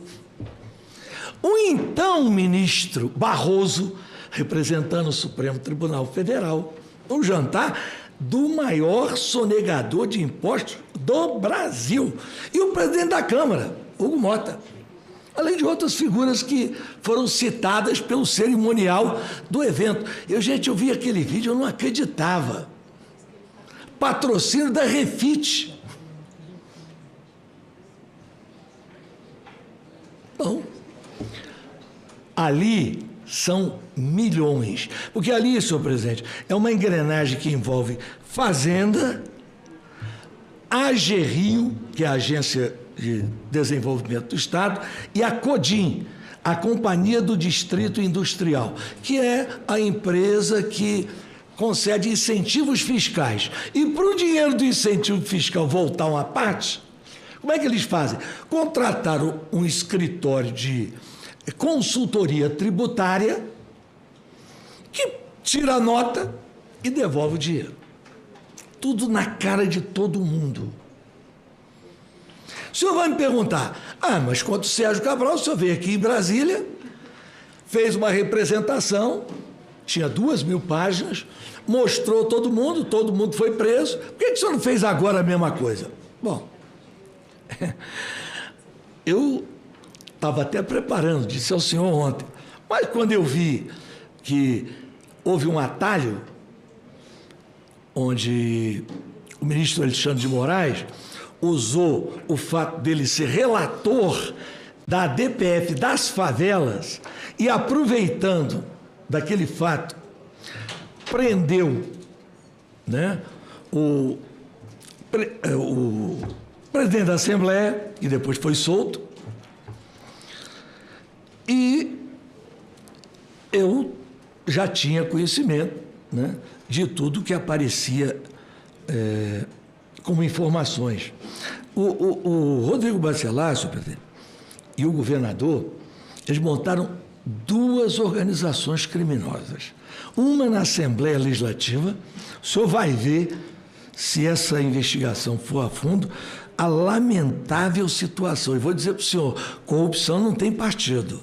O então ministro Barroso, representando o Supremo Tribunal Federal, um jantar do maior sonegador de impostos do Brasil. E o presidente da Câmara, Hugo Mota, além de outras figuras que foram citadas pelo cerimonial do evento. Eu vi aquele vídeo, eu não acreditava. Patrocínio da Refit. Bom, ali são milhões. Porque ali, senhor presidente, é uma engrenagem que envolve Fazenda, a AGRIO, que é a Agência de Desenvolvimento do Estado, e a CODIM, a Companhia do Distrito Industrial, que é a empresa que concede incentivos fiscais. E para o dinheiro do incentivo fiscal voltar uma parte, como é que eles fazem? Contrataram um escritório de consultoria tributária que tira a nota e devolve o dinheiro. Tudo na cara de todo mundo. O senhor vai me perguntar, mas quando o Sérgio Cabral, o senhor veio aqui em Brasília, fez uma representação, tinha 2.000 páginas, mostrou todo mundo foi preso. Por que o senhor não fez agora a mesma coisa? Bom, eu estava até preparando, disse ao senhor ontem, mas quando eu vi que houve um atalho, onde o ministro Alexandre de Moraes usou o fato dele ser relator da DPF das favelas e, aproveitando daquele fato, prendeu, né, o presidente da Assembleia, e depois foi solto, e eu já tinha conhecimento, né, de tudo que aparecia como informações. O Rodrigo Bacelar, senhor presidente, e o governador, eles montaram 2 organizações criminosas. Uma na Assembleia Legislativa, o senhor vai ver, se essa investigação for a fundo, a lamentável situação. E vou dizer para o senhor, corrupção não tem partido.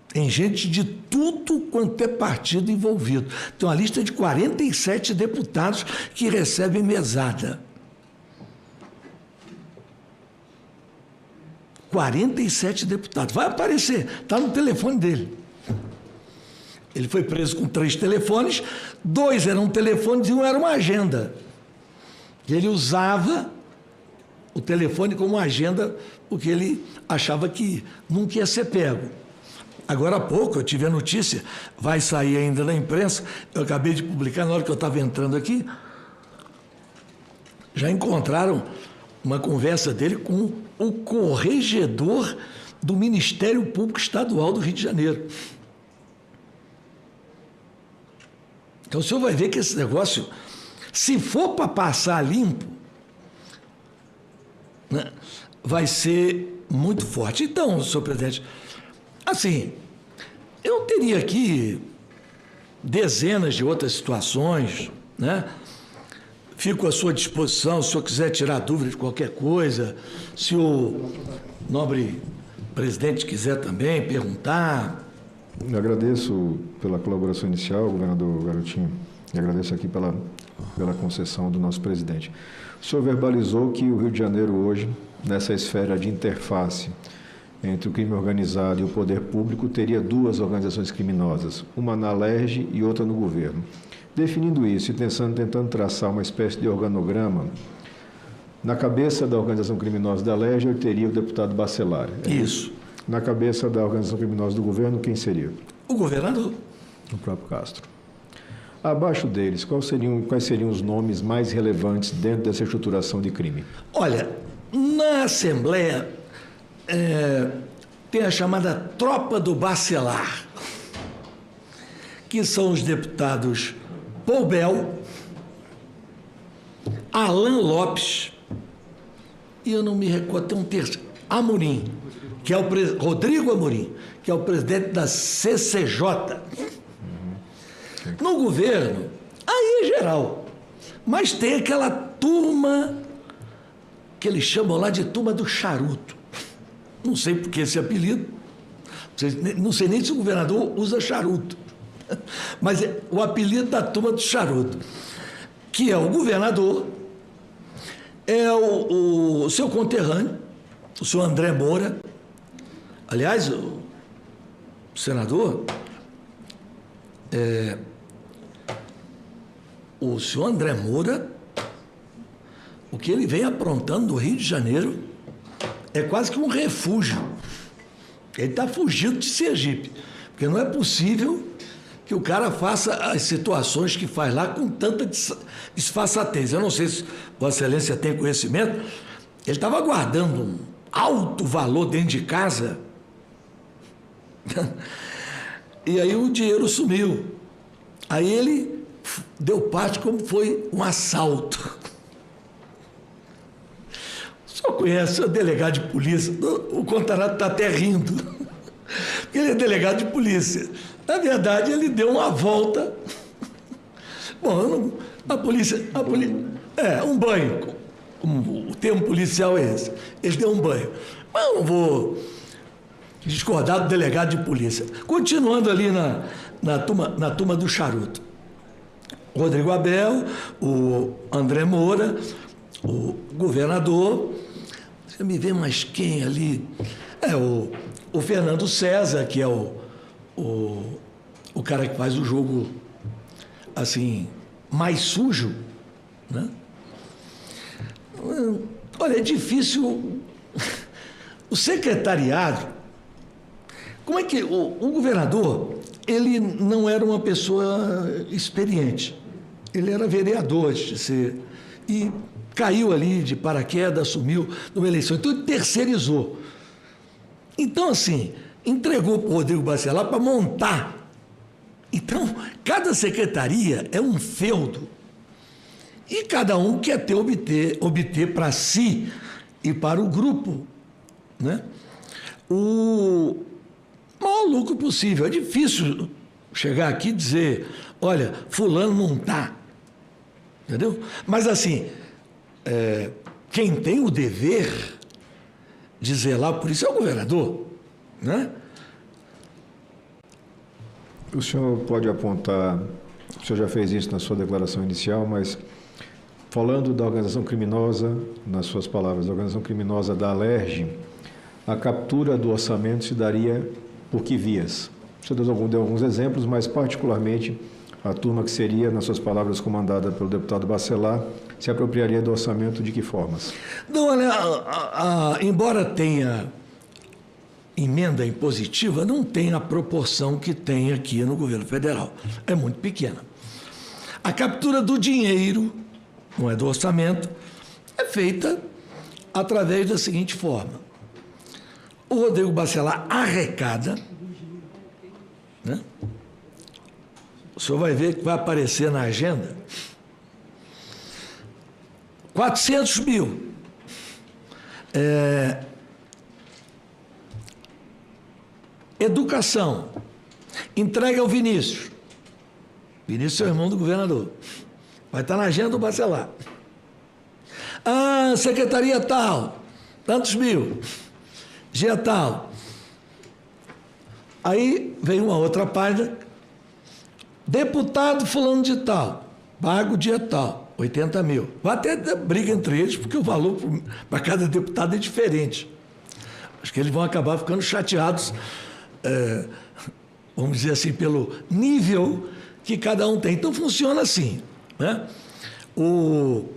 Tem gente de tudo quanto é partido envolvido. Tem uma lista de 47 deputados que recebem mesada. 47 deputados. Vai aparecer, está no telefone dele. Ele foi preso com 3 telefones, 2 eram telefones e 1 era uma agenda. E ele usava o telefone como agenda porque ele achava que nunca ia ser pego. Agora há pouco eu tive a notícia, vai sair ainda na imprensa, eu acabei de publicar na hora que eu estava entrando aqui, já encontraram uma conversa dele com o corregedor do Ministério Público Estadual do Rio de Janeiro. Então o senhor vai ver que esse negócio, se for para passar limpo, né, vai ser muito forte. Então, senhor presidente, assim, eu teria aqui dezenas de outras situações, né? Fico à sua disposição, se o senhor quiser tirar dúvida de qualquer coisa, se o nobre presidente quiser também perguntar. Eu agradeço pela colaboração inicial, governador Garotinho, e agradeço aqui pela concessão do nosso presidente. O senhor verbalizou que o Rio de Janeiro hoje, nessa esfera de interface entre o crime organizado e o poder público, teria 2 organizações criminosas, uma na LERJ e outra no governo. Definindo isso e tentando traçar uma espécie de organograma, na cabeça da organização criminosa da LERJ, eu teria o deputado Bacelar. Isso. Na cabeça da organização criminosa do governo, quem seria? O governador. O próprio Castro. Abaixo deles, quais seriam os nomes mais relevantes dentro dessa estruturação de crime? Olha, na Assembleia tem a chamada Tropa do Bacelar, que são os deputados Paul Bel, Alan Lopes, e eu não me recordo, tem um terceiro, Amorim, que é Rodrigo Amorim, que é o presidente da CCJ. No governo, aí é geral, mas tem aquela turma que eles chamam lá de turma do charuto. Não sei por que esse apelido, não sei nem se o governador usa charuto, mas é o apelido da turma do charuto, que é o governador, é o seu conterrâneo, o senhor André Moura. Aliás, o senador, o senhor André Moura, o que ele vem aprontando no Rio de Janeiro é quase que um refúgio. Ele está fugindo de Sergipe, porque não é possível que o cara faça as situações que faz lá com tanta disfarçatez. Eu não sei se Vossa Excelência tem conhecimento, ele estava guardando um alto valor dentro de casa, e aí o dinheiro sumiu. Aí ele deu parte como foi um assalto. O senhor conhece o delegado de polícia? O Contarato está até rindo. Ele é delegado de polícia. Na verdade, ele deu uma volta. Bom, a polícia... um banho. O termo policial é esse. Ele deu um banho. Mas eu não vou discordar do delegado de polícia. Continuando ali na turma do charuto. O Rodrigo Abel, o André Moura, o governador. Você me vê mais quem ali? O Fernando César, que é o cara que faz o jogo assim, mais sujo, né? Olha, é difícil. O secretariado, como é que o governador, ele não era uma pessoa experiente, ele era vereador de ser, e caiu ali de paraquedas, assumiu numa eleição, então ele terceirizou. Então, assim, entregou para o Rodrigo Bacelar para montar. Então, cada secretaria é um feudo. E cada um quer obter para si e para o grupo, né, o maior lucro possível. É difícil chegar aqui e dizer, olha, fulano não está. Entendeu? Mas, assim, quem tem o dever de zelar por isso é o governador, né? O senhor pode apontar, o senhor já fez isso na sua declaração inicial, mas falando da organização criminosa, nas suas palavras, a organização criminosa da Alerj, a captura do orçamento se daria por que vias? O senhor deu alguns exemplos, mas particularmente a turma que seria, nas suas palavras, comandada pelo deputado Bacelar, se apropriaria do orçamento de que formas? Não, olha, embora tenha emenda impositiva, não tem a proporção que tem aqui no governo federal. É muito pequena. A captura do dinheiro, não é do orçamento, é feita através da seguinte forma. O Rodrigo Bacelar arrecada, né? O senhor vai ver que vai aparecer na agenda 400 mil. Educação. Entrega ao Vinícius. Vinícius é o irmão do governador. Vai estar na agenda do Bacelar. Secretaria tal, tantos mil. Dia tal. Aí vem uma outra página. Deputado fulano de tal, pago dia tal, 80 mil. Vai até dar briga entre eles, porque o valor para cada deputado é diferente. Acho que eles vão acabar ficando chateados, vamos dizer assim, pelo nível que cada um tem. Então funciona assim, né? O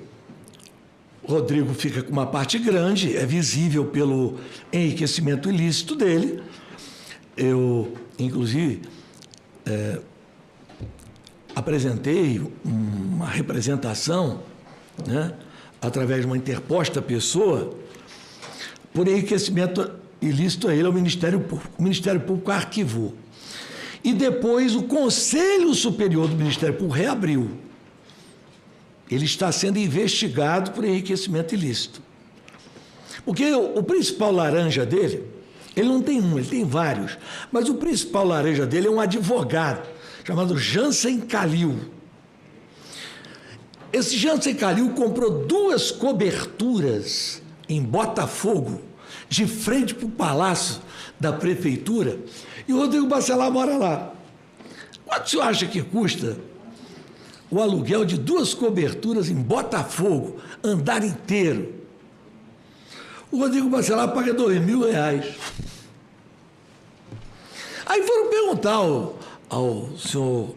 Rodrigo fica com uma parte grande, é visível pelo enriquecimento ilícito dele. Eu, inclusive, apresentei uma representação, né, através de uma interposta pessoa, por enriquecimento ilícito a ele, ao Ministério Público. O Ministério Público arquivou. E depois o Conselho Superior do Ministério Público reabriu. Ele está sendo investigado por enriquecimento ilícito. Porque o principal laranja dele, ele não tem um, ele tem vários, mas o principal laranja dele é um advogado, chamado Jansen Calil. Esse Jansen Calil comprou 2 coberturas em Botafogo, de frente para o palácio da prefeitura, e o Rodrigo Bacelar mora lá. Quanto o senhor acha que custa o aluguel de 2 coberturas em Botafogo, andar inteiro? O Rodrigo Bacelar paga R$2.000. Aí foram perguntar ao senhor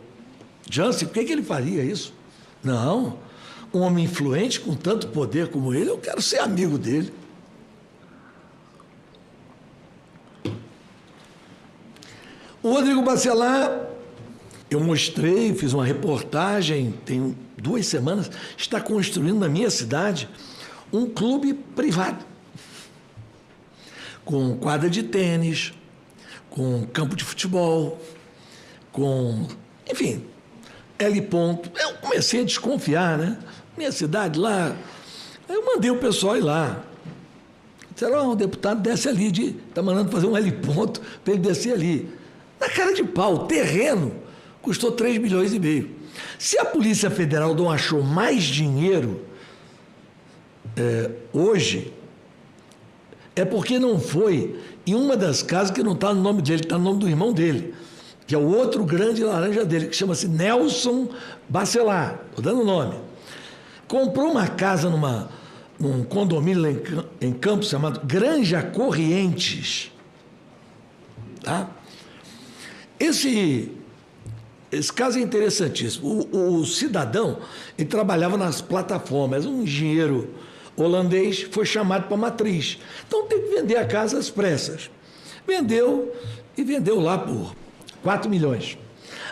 Jansen por que ele faria isso. Não, um homem influente com tanto poder como ele, eu quero ser amigo dele. O Rodrigo Bacelar Eu mostrei, fiz uma reportagem, tem 2 semanas, está construindo na minha cidade um clube privado, com quadra de tênis, com campo de futebol, com, enfim, L ponto. Eu comecei a desconfiar, né? Minha cidade lá, eu mandei o pessoal ir lá. Disseram, o deputado desce ali, está mandando fazer um L ponto para ele descer ali. Na cara de pau, o terreno custou 3,5 milhões. Se a Polícia Federal não achou mais dinheiro hoje, é porque não foi em uma das casas que não está no nome dele, está no nome do irmão dele, que é o outro grande laranja dele, que chama-se Nelson Bacelar, estou dando o nome. Comprou uma casa num condomínio lá em Campos chamado Granja Corrientes. Tá? Esse caso é interessantíssimo. O cidadão, ele trabalhava nas plataformas, um engenheiro holandês foi chamado para a matriz. Então tem que vender a casa às pressas. Vendeu lá por 4 milhões.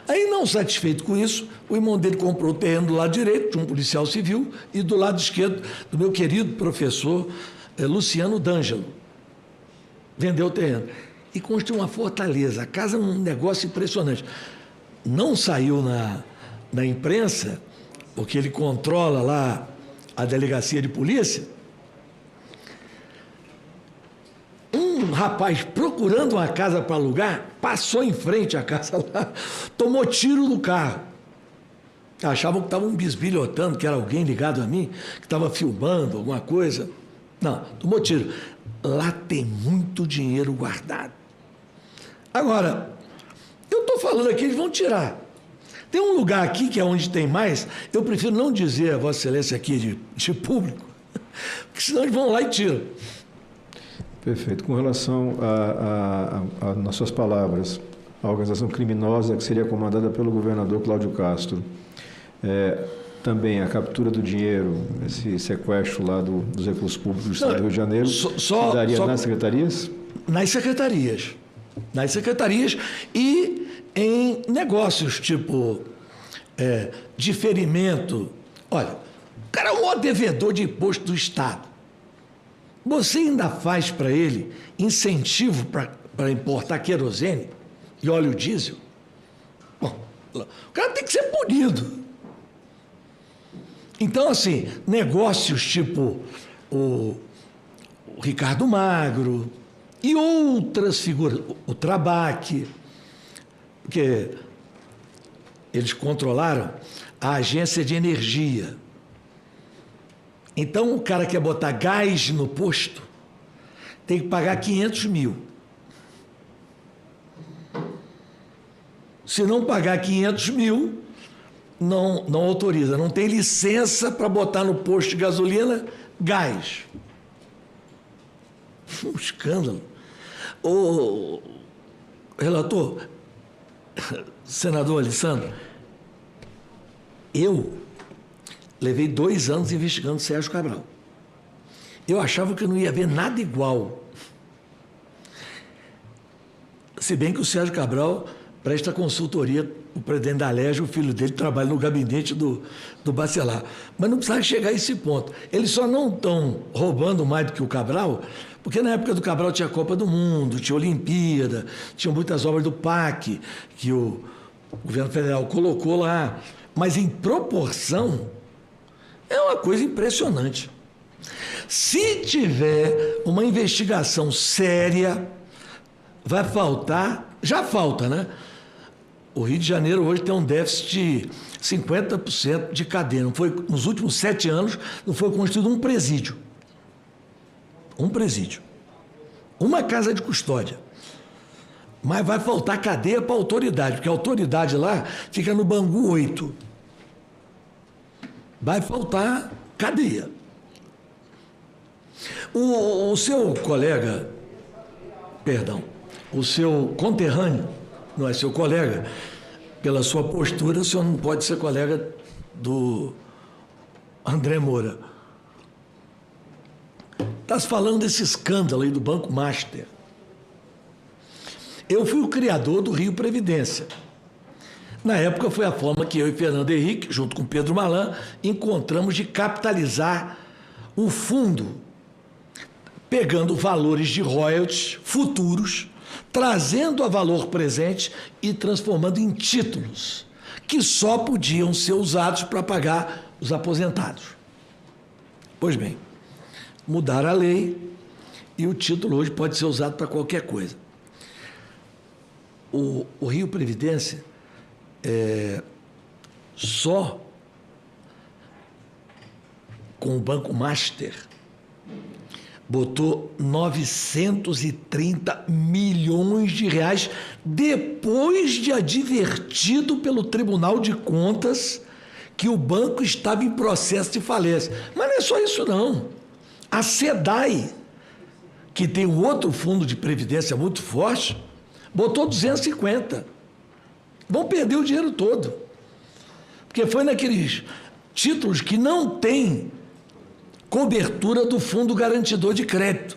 Aí, não satisfeito com isso, o irmão dele comprou o terreno do lado direito de um policial civil e do lado esquerdo do meu querido professor Luciano D'Angelo. Vendeu o terreno. E construiu uma fortaleza. A casa é um negócio impressionante. Não saiu na imprensa, porque ele controla lá a delegacia de polícia. Um rapaz procurando uma casa para alugar, passou em frente à casa lá, tomou tiro no carro. Achavam que estavam bisbilhotando, que era alguém ligado a mim, que estava filmando alguma coisa. Não, tomou tiro. Lá tem muito dinheiro guardado. Agora, eu estou falando aqui, eles vão tirar. Tem um lugar aqui que é onde tem mais, eu prefiro não dizer a Vossa Excelência aqui de público, porque senão eles vão lá e tiram. Perfeito. Com relação a nas suas palavras, a organização criminosa que seria comandada pelo governador Cláudio Castro, também a captura do dinheiro, esse sequestro lá dos recursos públicos do Estado do Rio de Janeiro, se daria nas secretarias? Nas secretarias. Nas secretarias e em negócios, tipo diferimento. Olha, o cara é o maior devedor de imposto do Estado. Você ainda faz para ele incentivo para importar querosene e óleo diesel? Bom, o cara tem que ser punido. Então, assim, negócios tipo o Ricardo Magro e outras figuras, o Trabac, porque eles controlaram a agência de energia. Então, o cara quer botar gás no posto, tem que pagar 500 mil. Se não pagar 500 mil, não autoriza, não tem licença para botar no posto de gasolina gás. Um escândalo. Ô, relator, senador Alessandro, eu levei 2 anos investigando Sérgio Cabral. Eu achava que não ia haver nada igual. Se bem que o Sérgio Cabral presta consultoria, o presidente da Alerj, o filho dele trabalha no gabinete do Bacelar. Mas não precisava chegar a esse ponto. Eles só não estão roubando mais do que o Cabral, porque na época do Cabral tinha Copa do Mundo, tinha Olimpíada, tinha muitas obras do PAC, que o governo federal colocou lá. Mas em proporção, é uma coisa impressionante. Se tiver uma investigação séria, vai faltar, já falta, né? O Rio de Janeiro hoje tem um déficit de 50% de cadeia. Não foi, nos últimos 7 anos, não foi construído um presídio. Um presídio. Uma casa de custódia. Mas vai faltar cadeia para a autoridade, porque a autoridade lá fica no Bangu 8. Vai faltar cadeia. O seu colega, perdão, o seu conterrâneo, não é seu colega, pela sua postura, o senhor não pode ser colega do André Moura. Está se falando desse escândalo aí do Banco Master. Eu fui o criador do Rio Previdência. Na época foi a forma que eu e Fernando Henrique, junto com Pedro Malan, encontramos de capitalizar o fundo, pegando valores de royalties futuros, trazendo a valor presente e transformando em títulos, que só podiam ser usados para pagar os aposentados. Pois bem, mudaram a lei e o título hoje pode ser usado para qualquer coisa. O Rio Previdência só com o Banco Master botou 930 milhões de reais depois de advertido pelo Tribunal de Contas que o banco estava em processo de falência. Mas não é só isso não. A SEDAI, que tem um outro fundo de previdência muito forte, botou 250. Vão perder o dinheiro todo. Porque foi naqueles títulos que não tem cobertura do Fundo Garantidor de Crédito.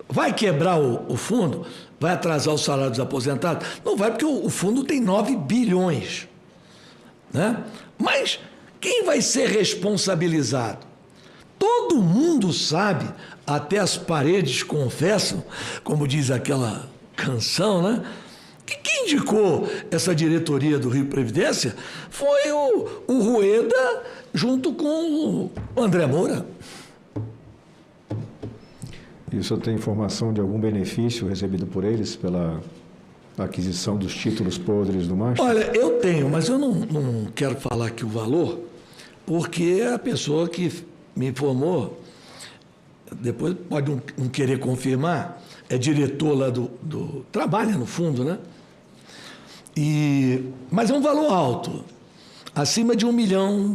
Vai quebrar o fundo? Vai atrasar o salário dos aposentados? Não vai, porque o fundo tem 9 bilhões. Né? Mas quem vai ser responsabilizado? Todo mundo sabe, até as paredes confessam, como diz aquela canção, né? Que quem indicou essa diretoria do Rio Previdência foi o Rueda junto com o André Moura. E o senhor tem informação de algum benefício recebido por eles pela aquisição dos títulos podres do Master? Olha, eu tenho, mas eu não quero falar aqui o valor, porque a pessoa que me informou, depois pode não querer confirmar, é diretor lá trabalha no fundo, né? Mas é um valor alto, acima de R$1 milhão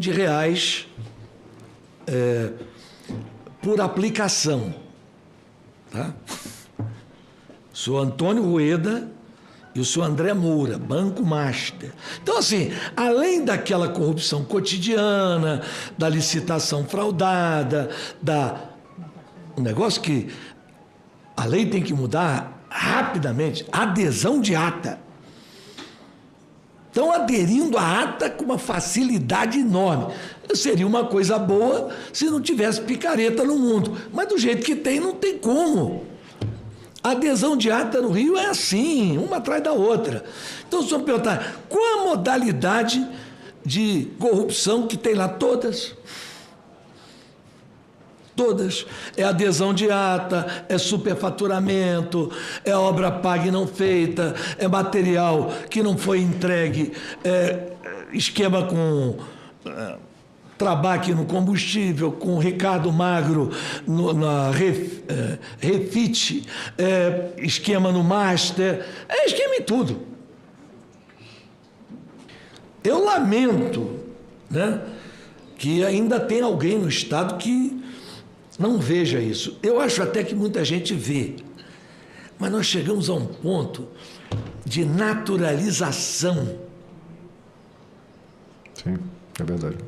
por aplicação. Tá? O senhor Antônio Rueda e o senhor André Moura, Banco Master. Então, assim, além daquela corrupção cotidiana, da licitação fraudada, um negócio que a lei tem que mudar rapidamente, adesão de ata. Estão aderindo à ata com uma facilidade enorme. Seria uma coisa boa se não tivesse picareta no mundo. Mas do jeito que tem, não tem como. A adesão de ata no Rio é assim, uma atrás da outra. Então, se eu perguntar, qual a modalidade de corrupção que tem lá? Todas. Todas. É adesão de ata, é superfaturamento, é obra paga e não feita, é material que não foi entregue, é esquema com Trabaque no combustível, com Ricardo Magro na Refit, esquema no Master, esquema em tudo. Eu lamento, né, que ainda tem alguém no Estado que não veja isso. Eu acho até que muita gente vê, mas nós chegamos a um ponto de naturalização. Sim, é verdade.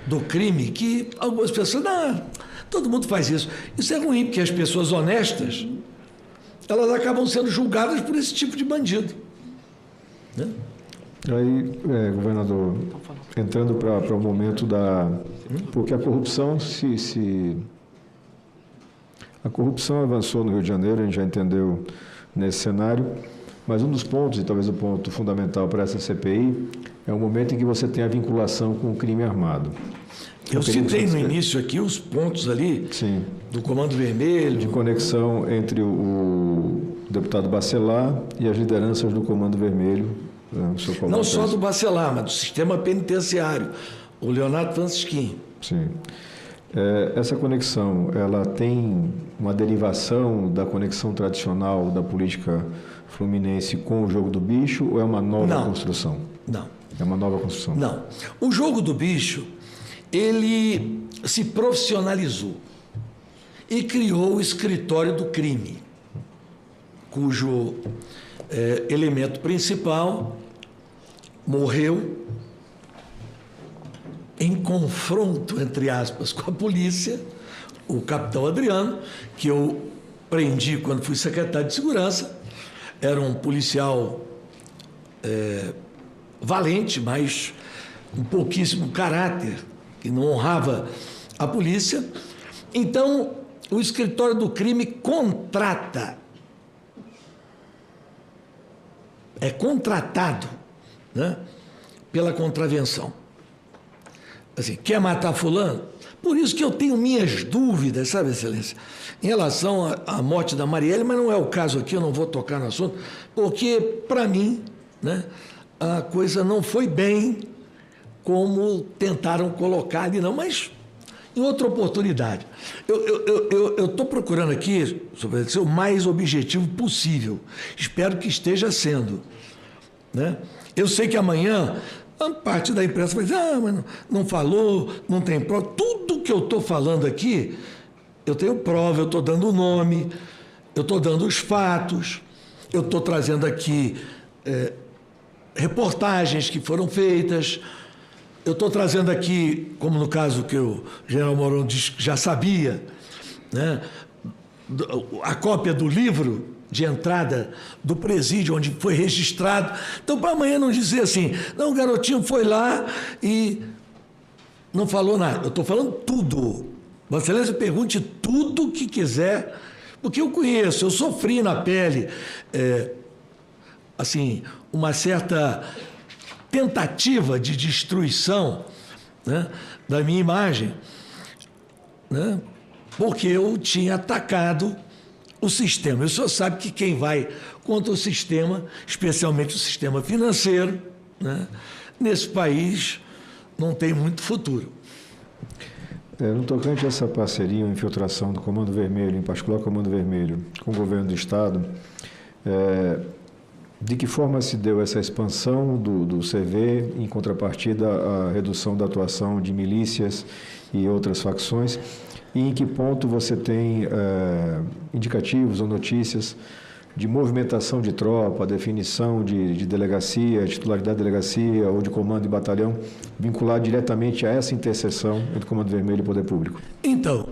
Do crime, que algumas pessoas, todo mundo faz isso. Isso é ruim, porque as pessoas honestas, elas acabam sendo julgadas por esse tipo de bandido. Né? Aí, governador, entrando para o momento porque a corrupção A corrupção avançou no Rio de Janeiro, a gente já entendeu nesse cenário, mas um dos pontos, e talvez o ponto fundamental para essa CPI, é o momento em que você tem a vinculação com o crime armado. Eu citei no início aqui os pontos ali. Sim. Do Comando Vermelho. De conexão entre o deputado Bacelar e as lideranças do Comando Vermelho. Não só do Bacelar, mas do sistema penitenciário. O Leonardo Francisquim. Sim. Essa conexão, ela tem uma derivação da conexão tradicional da política fluminense com o jogo do bicho ou é uma nova construção? Não. É uma nova construção? Não. O jogo do bicho, ele se profissionalizou e criou o escritório do crime, cujo elemento principal morreu em confronto, entre aspas, com a polícia, o capitão Adriano, que eu prendi quando fui secretário de Segurança, era um policial valente, mas um pouquíssimo caráter, que não honrava a polícia. Então, o escritório do crime contrata, é contratado, né, pela contravenção. Assim, quer matar fulano? Por isso que eu tenho minhas dúvidas, sabe, Excelência, em relação à morte da Marielle, mas não é o caso aqui, eu não vou tocar no assunto, porque, para mim, né, a coisa não foi bem como tentaram colocar ali, não, mas em outra oportunidade. Eu estou procurando aqui, ser o mais objetivo possível. Espero que esteja sendo, né? Eu sei que amanhã a parte da imprensa vai dizer, mas não falou, não tem prova. Tudo que eu estou falando aqui, eu tenho prova, eu estou dando o nome, eu estou dando os fatos, eu estou trazendo aqui reportagens que foram feitas, eu estou trazendo aqui, como no caso que o general Mourão diz que já sabia, né, a cópia do livro de entrada do presídio, onde foi registrado. Então, para amanhã não dizer assim, não, o garotinho foi lá e não falou nada. Eu estou falando tudo. Vossa Excelência pergunte tudo o que quiser, porque eu conheço, eu sofri na pele, assim, uma certa tentativa de destruição, né, da minha imagem, né, porque eu tinha atacado o sistema. O senhor sabe que quem vai contra o sistema, especialmente o sistema financeiro, né, nesse país não tem muito futuro. No tocante a essa parceria, a infiltração do Comando Vermelho, em particular o Comando Vermelho, com o governo do Estado, de que forma se deu essa expansão do CV, em contrapartida à redução da atuação de milícias e outras facções? E em que ponto você tem indicativos ou notícias de movimentação de tropa, definição de delegacia, titularidade de delegacia ou de comando de batalhão, vinculado diretamente a essa interseção entre Comando Vermelho e Poder Público? Então,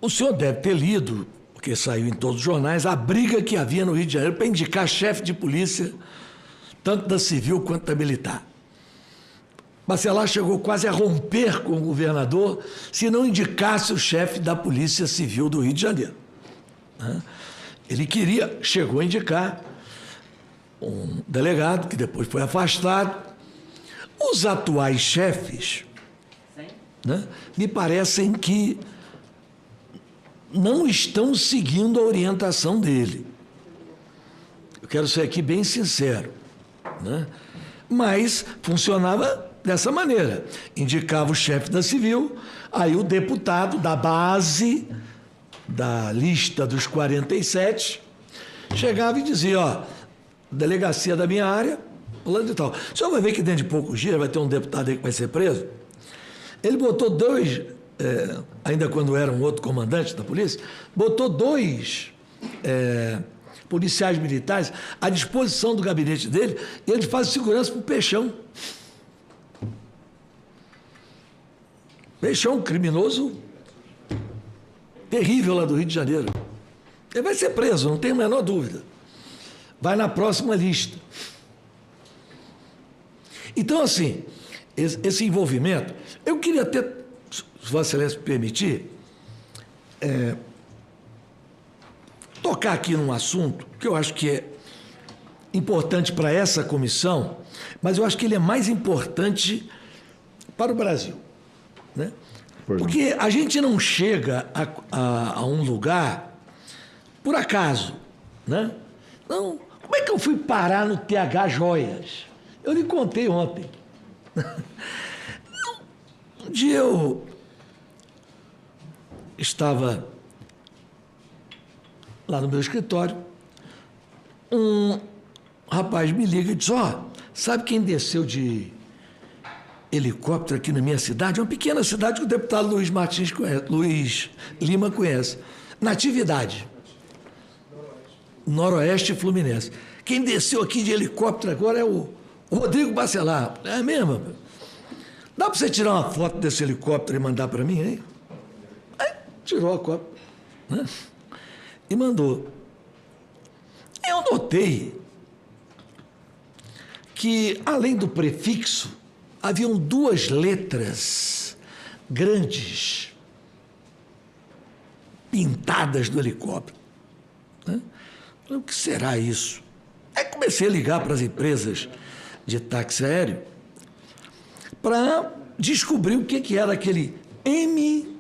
o senhor deve ter lido, porque saiu em todos os jornais, a briga que havia no Rio de Janeiro para indicar chefe de polícia, tanto da civil quanto da militar. Bacelar chegou quase a romper com o governador se não indicasse o chefe da Polícia Civil do Rio de Janeiro. Ele chegou a indicar um delegado, que depois foi afastado. Os atuais chefes, né, me parecem que não estão seguindo a orientação dele. Eu quero ser aqui bem sincero, né? Mas funcionava dessa maneira. Indicava o chefe da civil, aí o deputado da base da lista dos 47 chegava e dizia, ó, delegacia da minha área, fulano de tal. O senhor vai ver que dentro de poucos dias vai ter um deputado aí que vai ser preso. Ele botou dois, ainda quando era um outro comandante da polícia, botou dois policiais militares à disposição do gabinete dele, e ele faz segurança para o Peixão. Peixão, criminoso terrível lá do Rio de Janeiro. Ele vai ser preso, não tenho a menor dúvida. Vai na próxima lista. Então, assim, esse envolvimento, eu queria ter, se Vossa Excelência me permitir, tocar aqui num assunto que eu acho que é importante para essa comissão, mas eu acho que ele é mais importante para o Brasil, né? Porque a gente não chega a um lugar por acaso, né? Não, como é que eu fui parar no TH Joias? Eu lhe contei ontem. Um dia eu estava lá no meu escritório, um rapaz me liga e diz, sabe quem desceu de helicóptero aqui na minha cidade? É uma pequena cidade que o deputado Luiz Lima conhece. Natividade. Noroeste Fluminense. Quem desceu aqui de helicóptero agora é o Rodrigo Bacelar. É mesmo? Dá para você tirar uma foto desse helicóptero e mandar para mim, hein? Aí tirou a cópia, né? E mandou. Eu notei que, além do prefixo, haviam 2 letras grandes pintadas no helicóptero. Né? O que será isso? Aí comecei a ligar para as empresas de táxi aéreo para descobrir o que era aquele MM.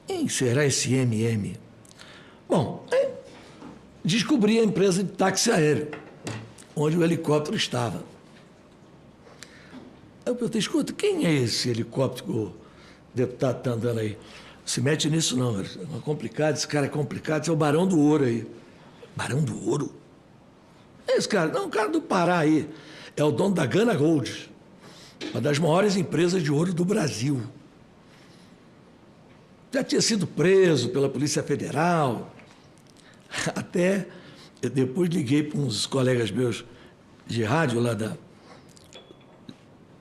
Quem será esse MM? Bom, descobri a empresa de táxi aéreo, onde o helicóptero estava. Aí eu perguntei, escuta, quem é esse helicóptero que o deputado está andando aí? Se mete nisso não, é complicado, esse cara é complicado, esse é o Barão do Ouro aí. Barão do Ouro? Esse cara, não, o cara do Pará aí, é o dono da Gana Gold, uma das maiores empresas de ouro do Brasil. Já tinha sido preso pela Polícia Federal. Até eu depois liguei para uns colegas meus de rádio lá da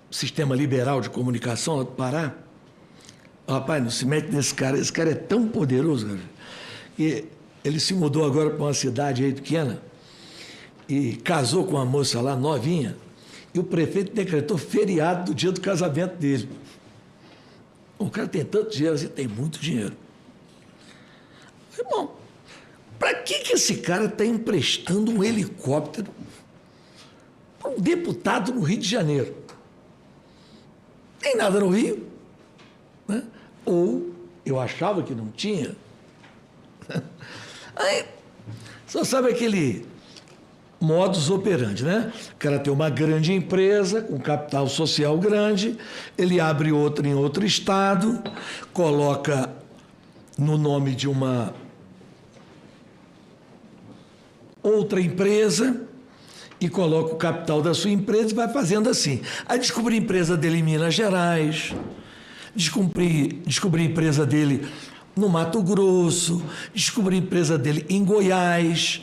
Sistema Liberal de Comunicação lá do Pará. Rapaz, não se mete nesse cara. Esse cara é tão poderoso, cara, que ele se mudou agora para uma cidade aí pequena e casou com uma moça lá, novinha, e o prefeito decretou feriado do dia do casamento dele. O cara tem tanto dinheiro assim, tem muito dinheiro. Bom, para que esse cara está emprestando um helicóptero para um deputado no Rio de Janeiro? Tem nada no Rio, né? Ou eu achava que não tinha. Aí, só sabe aquele modus operandi, né? O cara tem uma grande empresa, com capital social grande, ele abre outra em outro estado, coloca no nome de uma outra empresa e coloca o capital da sua empresa e vai fazendo assim. Aí descobri a empresa dele em Minas Gerais, descobri a empresa dele no Mato Grosso, descobri a empresa dele em Goiás,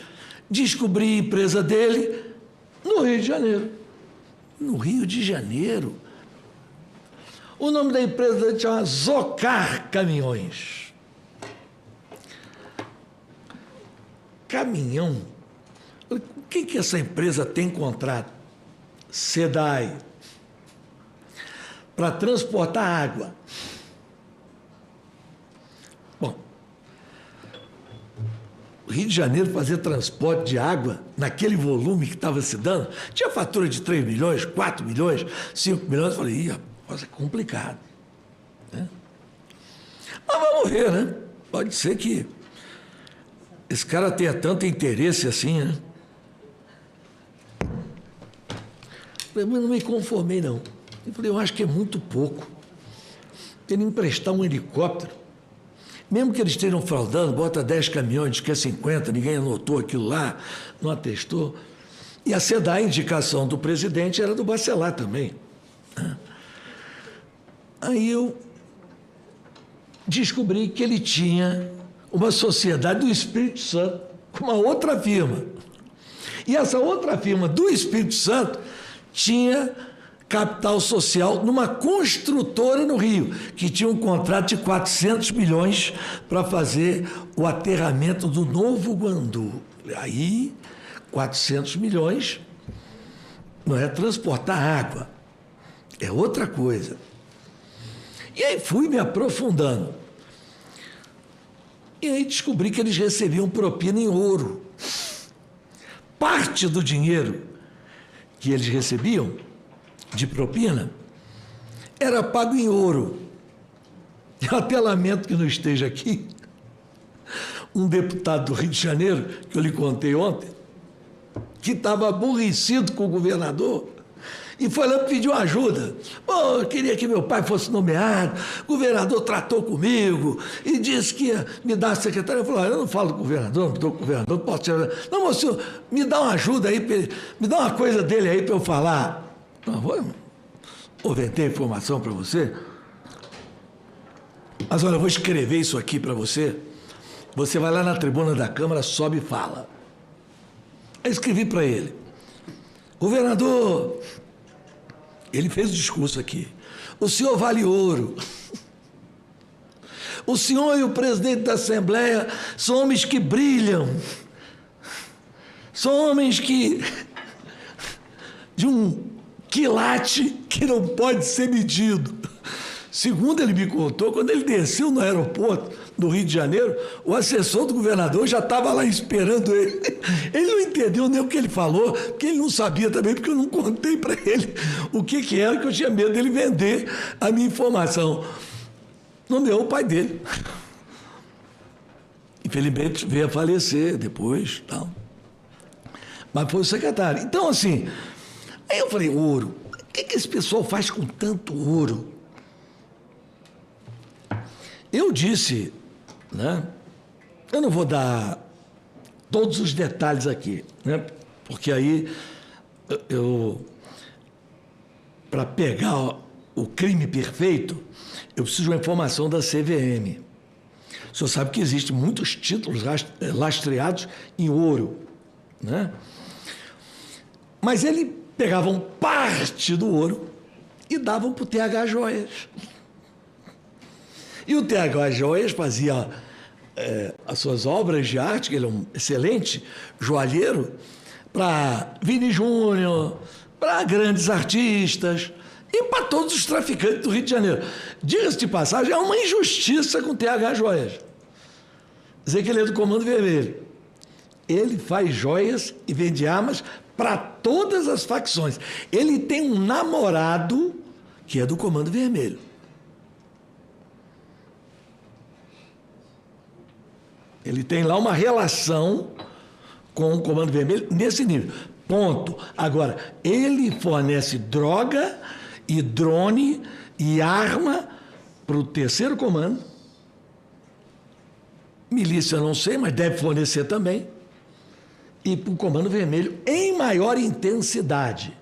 descobri a empresa dele no Rio de Janeiro. No Rio de Janeiro. O nome da empresa dele chama Zocar Caminhões. Caminhão. O que essa empresa tem contrato? SEDAI. Para transportar água. Bom, o Rio de Janeiro fazer transporte de água naquele volume que estava se dando, tinha fatura de 3 milhões, 4 milhões, 5 milhões, eu falei, é complicado. Né? Mas vamos ver, né? Pode ser que esse cara tenha tanto interesse assim, né? Mas não me conformei, não. Eu falei, eu acho que é muito pouco. Ele emprestar um helicóptero, mesmo que eles estejam fraudando, bota 10 caminhões, diz que é 50, ninguém anotou aquilo lá, não atestou. E a SEDAI, a indicação do presidente, era do Bacelar também. Aí eu descobri que ele tinha uma sociedade do Espírito Santo com uma outra firma. E essa outra firma do Espírito Santo tinha capital social numa construtora no Rio, que tinha um contrato de 400 milhões para fazer o aterramento do Novo Guandu. Aí, 400 milhões não é transportar água, é outra coisa. E aí fui me aprofundando. E aí descobri que eles recebiam propina em ouro. Parte do dinheiro que eles recebiam de propina era pago em ouro. Eu até lamento que não esteja aqui um deputado do Rio de Janeiro, que eu lhe contei ontem, que estava aborrecido com o governador e foi lá pedir ajuda. Bom, eu queria que meu pai fosse nomeado, o governador tratou comigo e disse que ia me dar a secretária. Eu falei, eu não falo com o governador, não estou com o governador, não posso tirar. Não, mas senhor, me dá uma ajuda aí, me dá uma coisa dele aí para eu falar. Não, vou vender informação para você. Mas olha, eu vou escrever isso aqui para você. Você vai lá na tribuna da Câmara, sobe e fala. Aí escrevi para ele. Governador, ele fez o discurso aqui. O senhor vale ouro. O senhor e o presidente da Assembleia são homens que brilham. São homens que... de um quilate que não pode ser medido. Segundo ele me contou, quando ele desceu no aeroporto do Rio de Janeiro, o assessor do governador já estava lá esperando ele. Ele não entendeu nem o que ele falou, porque ele não sabia também, porque eu não contei para ele o que era, que eu tinha medo dele vender a minha informação. Nomeou o pai dele. Infelizmente veio a falecer depois, tal. Mas foi o secretário. Então, assim, aí eu falei, ouro, o que esse pessoal faz com tanto ouro? Eu disse, né? Eu não vou dar todos os detalhes aqui, né? Porque aí para pegar o crime perfeito, eu preciso de uma informação da CVM. O senhor sabe que existem muitos títulos lastreados em ouro, né? Mas ele pegavam parte do ouro e davam para o TH Joias. E o TH Joias fazia as suas obras de arte, que ele é um excelente joalheiro, para Vini Júnior, para grandes artistas e para todos os traficantes do Rio de Janeiro. Diga-se de passagem, é uma injustiça com o TH Joias. Dizer que ele é do Comando Vermelho. Ele faz joias e vende armas para todas as facções. Ele tem um namorado que é do Comando Vermelho. Ele tem lá uma relação com o Comando Vermelho nesse nível. Ponto. Agora, ele fornece droga e drone e arma para o terceiro comando. Milícia não sei, mas deve fornecer também. E para o Comando Vermelho em maior intensidade.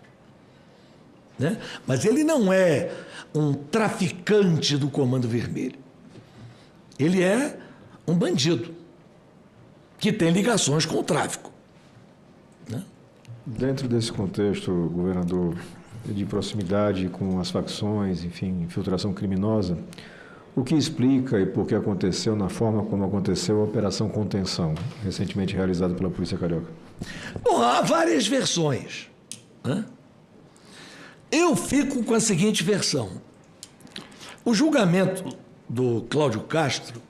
Né? Mas ele não é um traficante do Comando Vermelho. Ele é um bandido que tem ligações com o tráfico. Né? Dentro desse contexto, governador, de proximidade com as facções, enfim, infiltração criminosa, o que explica e por que aconteceu na forma como aconteceu a Operação Contenção, recentemente realizada pela Polícia Carioca? Bom, há várias versões. Né? Eu fico com a seguinte versão. O julgamento do Cláudio Castro,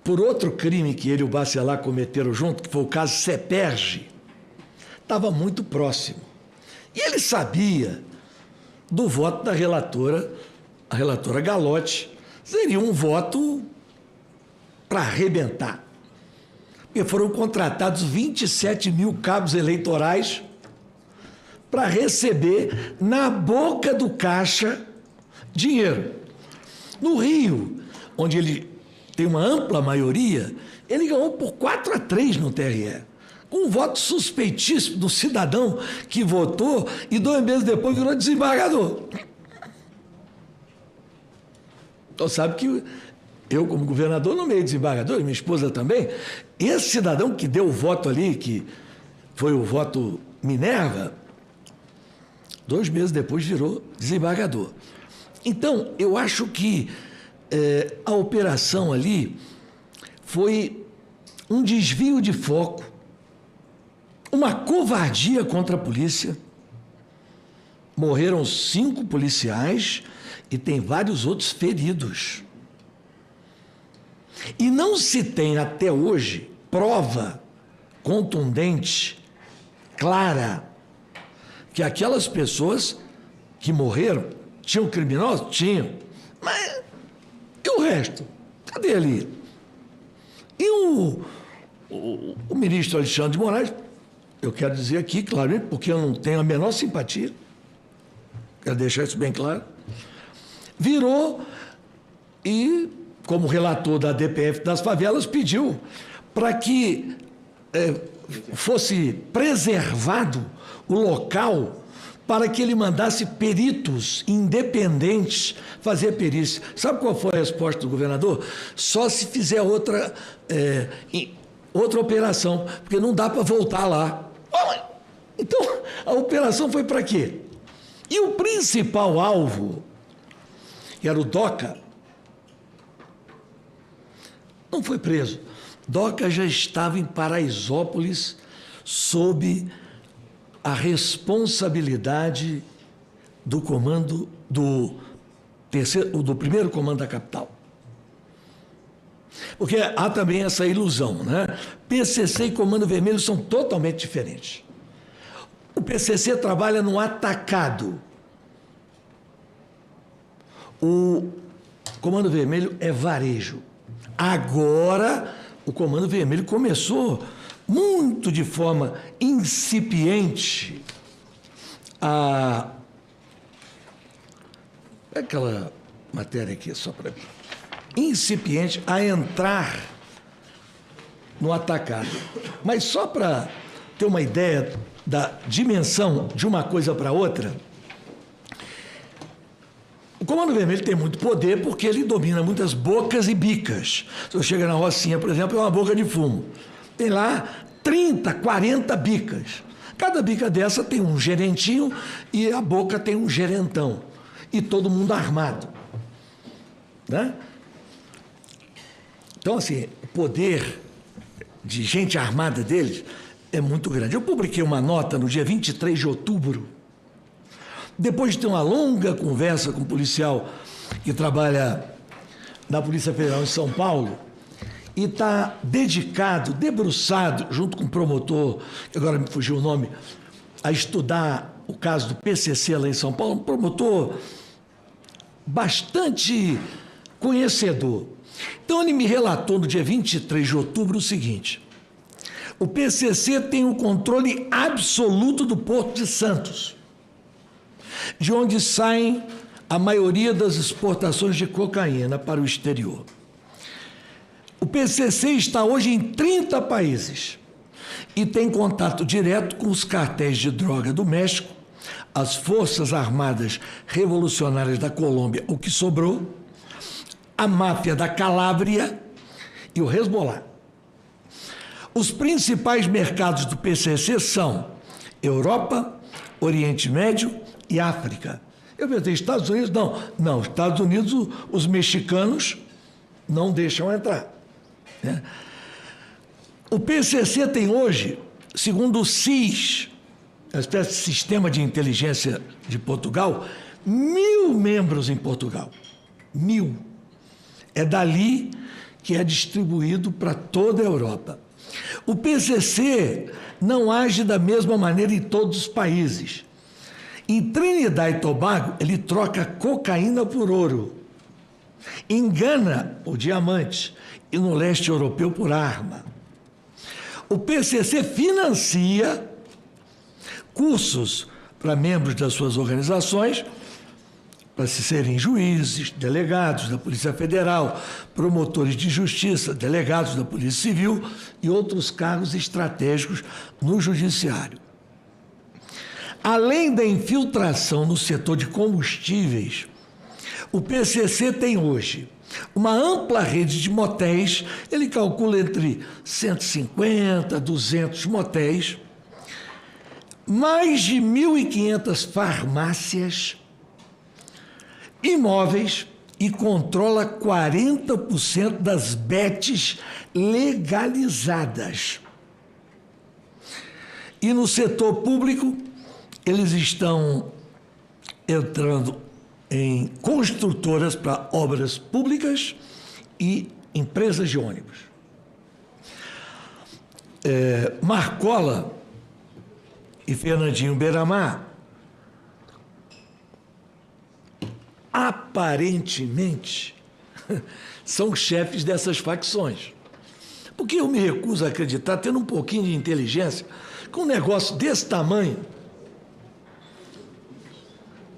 por outro crime que ele e o Bacelar cometeram junto, que foi o caso Seperge, estava muito próximo. E ele sabia do voto da relatora, a relatora Galotti, seria um voto para arrebentar. Porque foram contratados 27 mil cabos eleitorais para receber na boca do caixa dinheiro. No Rio, onde ele tem uma ampla maioria, ele ganhou por 4-3 no TRE. Com um voto suspeitíssimo do cidadão que votou e 2 meses depois virou desembargador. Então sabe que eu, como governador, nomeei desembargador, e minha esposa também. Esse cidadão que deu o voto ali, que foi o voto Minerva, 2 meses depois virou desembargador. Então, eu acho que a operação ali foi um desvio de foco, uma covardia contra a polícia. Morreram 5 policiais e tem vários outros feridos. E não se tem até hoje prova contundente, clara, que aquelas pessoas que morreram tinham criminosos? Tinham. Mas e o resto? Cadê ali? E o ministro Alexandre de Moraes, eu quero dizer aqui, claramente, porque eu não tenho a menor simpatia, quero deixar isso bem claro, virou e, como relator da DPF das favelas, pediu para que fosse preservado o local para que ele mandasse peritos independentes fazer a perícia. Sabe qual foi a resposta do governador? Só se fizer outra operação, porque não dá para voltar lá. Então, a operação foi para quê? E o principal alvo, que era o DOCA, Não foi preso. Doca já estava em Paraisópolis sob a responsabilidade do comando do primeiro comando da capital. Porque há também essa ilusão, né? PCC e Comando Vermelho são totalmente diferentes. O PCC trabalha no atacado. O Comando Vermelho é varejo. Agora, o Comando Vermelho começou muito de forma incipiente a... aquela matéria aqui só para mim. Incipiente a entrar no atacado. Mas só para ter uma ideia da dimensão de uma coisa para outra, o Comando Vermelho tem muito poder porque ele domina muitas bocas e bicas. Se eu chego na Rocinha, por exemplo, é uma boca de fumo. Tem lá 30, 40 bicas. Cada bica dessa tem um gerentinho e a boca tem um gerentão. E todo mundo armado. Né? Então, assim, o poder de gente armada deles é muito grande. Eu publiquei uma nota no dia 23 de outubro, depois de ter uma longa conversa com um policial que trabalha na Polícia Federal em São Paulo e está dedicado, debruçado, junto com o promotor, que agora me fugiu o nome, a estudar o caso do PCC lá em São Paulo, um promotor bastante conhecedor. Então, ele me relatou no dia 23 de outubro o seguinte: o PCC tem o controle absoluto do Porto de Santos, de onde saem a maioria das exportações de cocaína para o exterior. O PCC está hoje em 30 países e tem contato direto com os cartéis de droga do México, as Forças Armadas Revolucionárias da Colômbia, o que sobrou, a máfia da Calábria e o Hezbollah. Os principais mercados do PCC são Europa, Oriente Médio e África. Eu pensei, Estados Unidos? Não, Estados Unidos, os mexicanos não deixam entrar. Né? O PCC tem hoje, segundo o SIS, a espécie de Sistema de Inteligência de Portugal, 1.000 membros em Portugal. 1.000. É dali que é distribuído para toda a Europa. O PCC não age da mesma maneira em todos os países. Em Trinidad e Tobago, ele troca cocaína por ouro. Em Gana, por diamante. E no leste europeu, por arma. O PCC financia cursos para membros das suas organizações, para se serem juízes, delegados da Polícia Federal, promotores de justiça, delegados da Polícia Civil e outros cargos estratégicos no Judiciário. Além da infiltração no setor de combustíveis, o PCC tem hoje uma ampla rede de motéis, ele calcula entre 150 a 200 motéis, mais de 1.500 farmácias, imóveis e controla 40% das bets legalizadas. E no setor público, eles estão entrando em construtoras para obras públicas e empresas de ônibus. Marcola e Fernandinho Beiramar aparentemente são chefes dessas facções. Porque eu me recuso a acreditar, tendo um pouquinho de inteligência, que um negócio desse tamanho,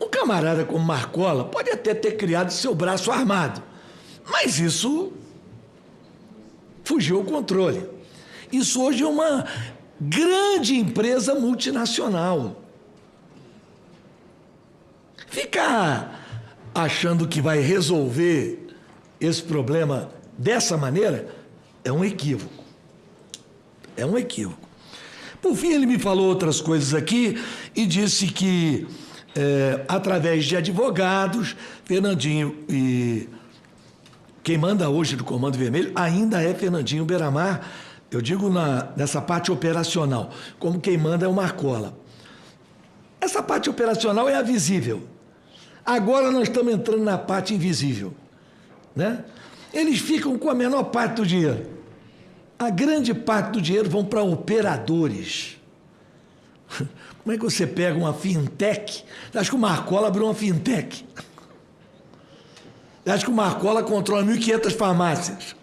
um camarada como Marcola pode até ter criado seu braço armado, mas isso fugiu ao controle. Isso hoje é uma grande empresa multinacional. Ficar achando que vai resolver esse problema dessa maneira é um equívoco. É um equívoco. Por fim, ele me falou outras coisas aqui e disse que, através de advogados, Fernandinho e quem manda hoje do Comando Vermelho ainda é Fernandinho Beiramar, eu digo nessa parte operacional, como quem manda é o Marcola. Essa parte operacional é a visível. Agora nós estamos entrando na parte invisível, né? Eles ficam com a menor parte do dinheiro. A grande parte do dinheiro vão para operadores. Como é que você pega uma fintech? Acho que o Marcola abriu uma fintech. Acho que o Marcola controla 1.500 farmácias,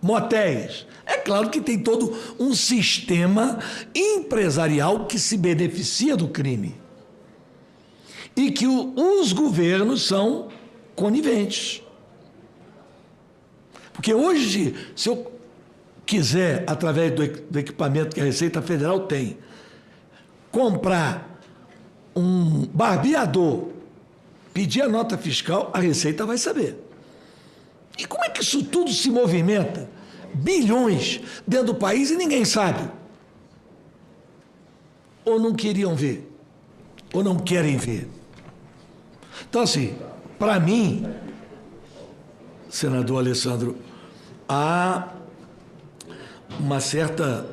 motéis. É claro que tem todo um sistema empresarial que se beneficia do crime. E que os governos são coniventes. Porque hoje, se eu quiser, através do equipamento que a Receita Federal tem, comprar um barbeador, pedir a nota fiscal, a Receita vai saber. E como é que isso tudo se movimenta? Bilhões dentro do país e ninguém sabe. Ou não queriam ver, ou não querem ver. Então, assim, para mim, senador Alessandro, há uma certa,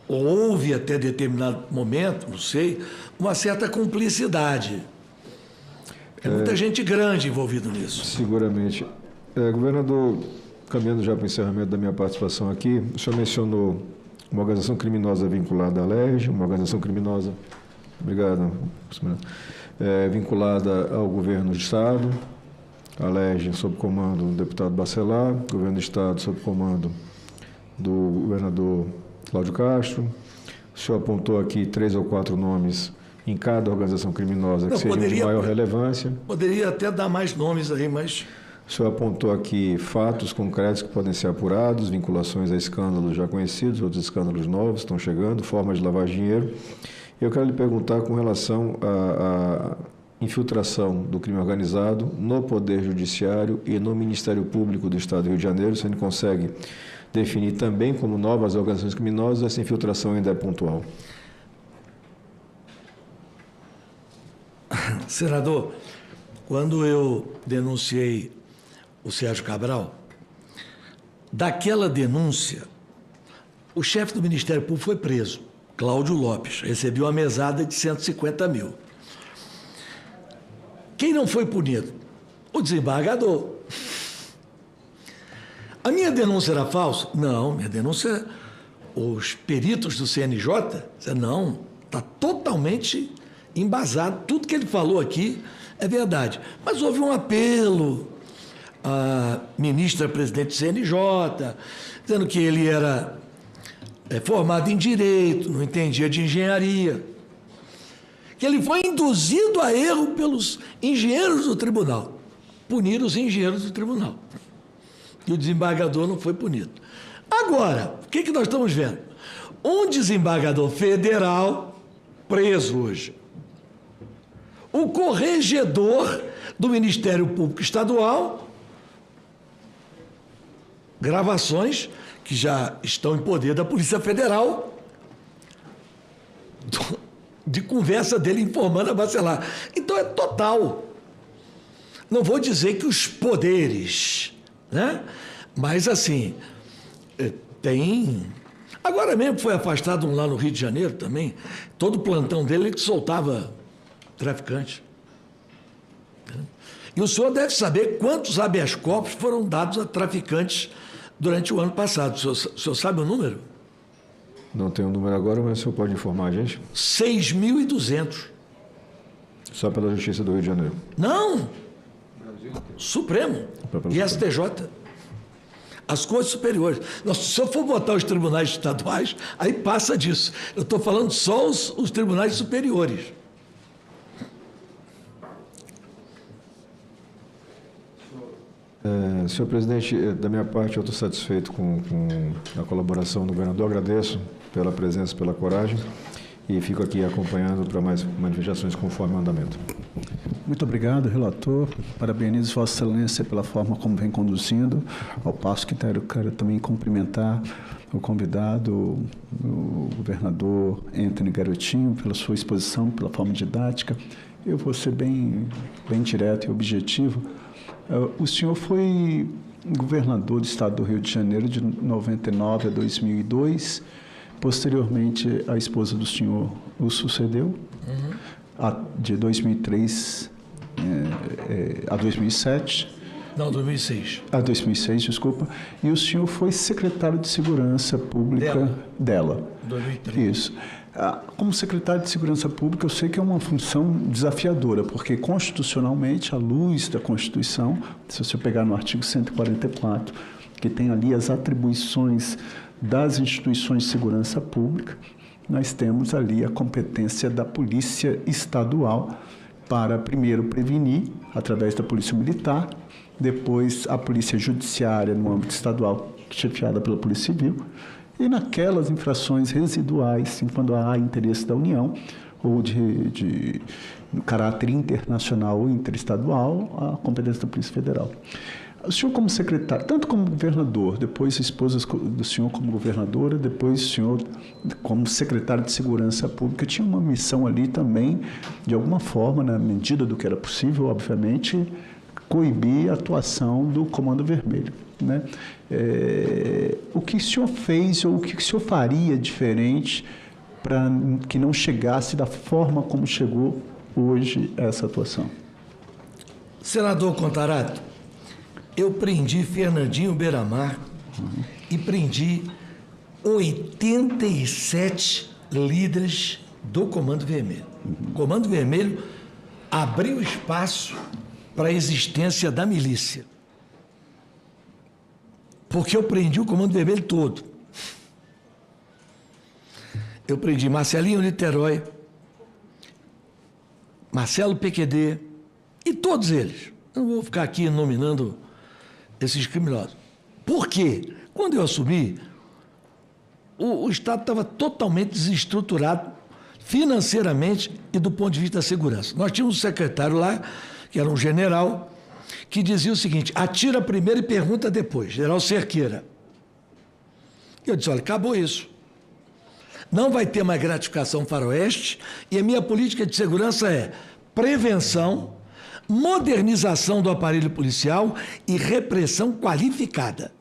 houve até determinado momento, não sei, uma certa cumplicidade. É muita gente grande envolvida nisso. Seguramente. Governador, caminhando já para o encerramento da minha participação aqui, o senhor mencionou uma organização criminosa vinculada à LERJ, uma organização criminosa, obrigado, vinculada ao governo do Estado, a LERJ sob comando do deputado Bacelar, governo do Estado sob comando do governador Cláudio Castro. O senhor apontou aqui 3 ou 4 nomes em cada organização criminosa que seriam de maior relevância. Poderia até dar mais nomes aí, mas... O senhor apontou aqui fatos concretos que podem ser apurados, vinculações a escândalos já conhecidos, outros escândalos novos estão chegando, formas de lavar dinheiro. Eu quero lhe perguntar com relação à infiltração do crime organizado no Poder Judiciário e no Ministério Público do Estado do Rio de Janeiro. Se ele consegue definir também como novas organizações criminosas, essa infiltração ainda é pontual. Senador, quando eu denunciei o Sérgio Cabral, daquela denúncia, o chefe do Ministério Público foi preso, Cláudio Lopes, recebeu uma mesada de 150 mil. Quem não foi punido? O desembargador. A minha denúncia era falsa? Não, minha denúncia, os peritos do CNJ, não, está totalmente embasado, tudo que ele falou aqui é verdade. Mas houve um apelo à ministra-presidente do CNJ, dizendo que ele era formado em Direito, não entendia de engenharia, que ele foi induzido a erro pelos engenheiros do tribunal. Puniram os engenheiros do tribunal. E o desembargador não foi punido. Agora, o que nós estamos vendo? Um desembargador federal preso hoje. O corregedor do Ministério Público Estadual, gravações que já estão em poder da Polícia Federal, de conversa dele informando a Bacelar. Então é total. Não vou dizer que os poderes, né? Mas assim, tem... Agora mesmo foi afastado um lá no Rio de Janeiro também, todo o plantão dele ele soltava traficante. E o senhor deve saber quantos habeas corpus foram dados a traficantes durante o ano passado. O senhor sabe o número? Não tenho o número agora, mas o senhor pode informar a gente? 6.200. Só pela Justiça do Rio de Janeiro? Não! Supremo e STJ. As Cortes Superiores. Se eu for botar os tribunais estaduais, aí passa disso. Eu estou falando só os tribunais superiores. Senhor presidente, da minha parte eu estou satisfeito com a colaboração do governador, agradeço pela presença, pela coragem e fico aqui acompanhando para mais manifestações conforme o andamento. Muito obrigado, relator. Parabenizo Vossa Excelência pela forma como vem conduzindo, ao passo que quero também cumprimentar o convidado, o governador Antony Garotinho, pela sua exposição, pela forma didática. Eu vou ser bem direto e objetivo. O senhor foi governador do estado do Rio de Janeiro de 99 a 2002. Posteriormente, a esposa do senhor o sucedeu, de 2003 a 2007. Não, 2006. A 2006, desculpa. E o senhor foi secretário de Segurança Pública dela. 2003. Isso. Como secretário de Segurança Pública, eu sei que é uma função desafiadora, porque constitucionalmente, à luz da Constituição, se você pegar no artigo 144, que tem ali as atribuições das instituições de segurança pública, nós temos ali a competência da Polícia Estadual para, primeiro, prevenir, através da Polícia Militar, depois a Polícia Judiciária, no âmbito estadual, chefiada pela Polícia Civil, e naquelas infrações residuais, quando há interesse da União, ou de caráter internacional ou interestadual, a competência da Polícia Federal. O senhor como secretário, tanto como governador, depois a esposa do senhor como governadora, depois o senhor como secretário de Segurança Pública, tinha uma missão ali também, de alguma forma, na medida do que era possível, obviamente, coibir a atuação do Comando Vermelho, né? O que o senhor fez ou o que o senhor faria diferente para que não chegasse da forma como chegou hoje essa atuação? Senador Contarato, eu prendi Fernandinho Beiramar e prendi 87 líderes do Comando Vermelho. O Comando Vermelho abriu espaço para a existência da milícia. Porque eu prendi o Comando Vermelho todo. Eu prendi Marcelinho Niterói, Marcelo PQD e todos eles. Eu não vou ficar aqui nominando esses criminosos. Por quê? Quando eu assumi, o Estado estava totalmente desestruturado financeiramente e do ponto de vista da segurança. Nós tínhamos um secretário lá, que era um general, que dizia o seguinte: atira primeiro e pergunta depois, General Cerqueira. Eu disse: olha, acabou isso. Não vai ter mais gratificação faroeste e a minha política de segurança é prevenção, modernização do aparelho policial e repressão qualificada.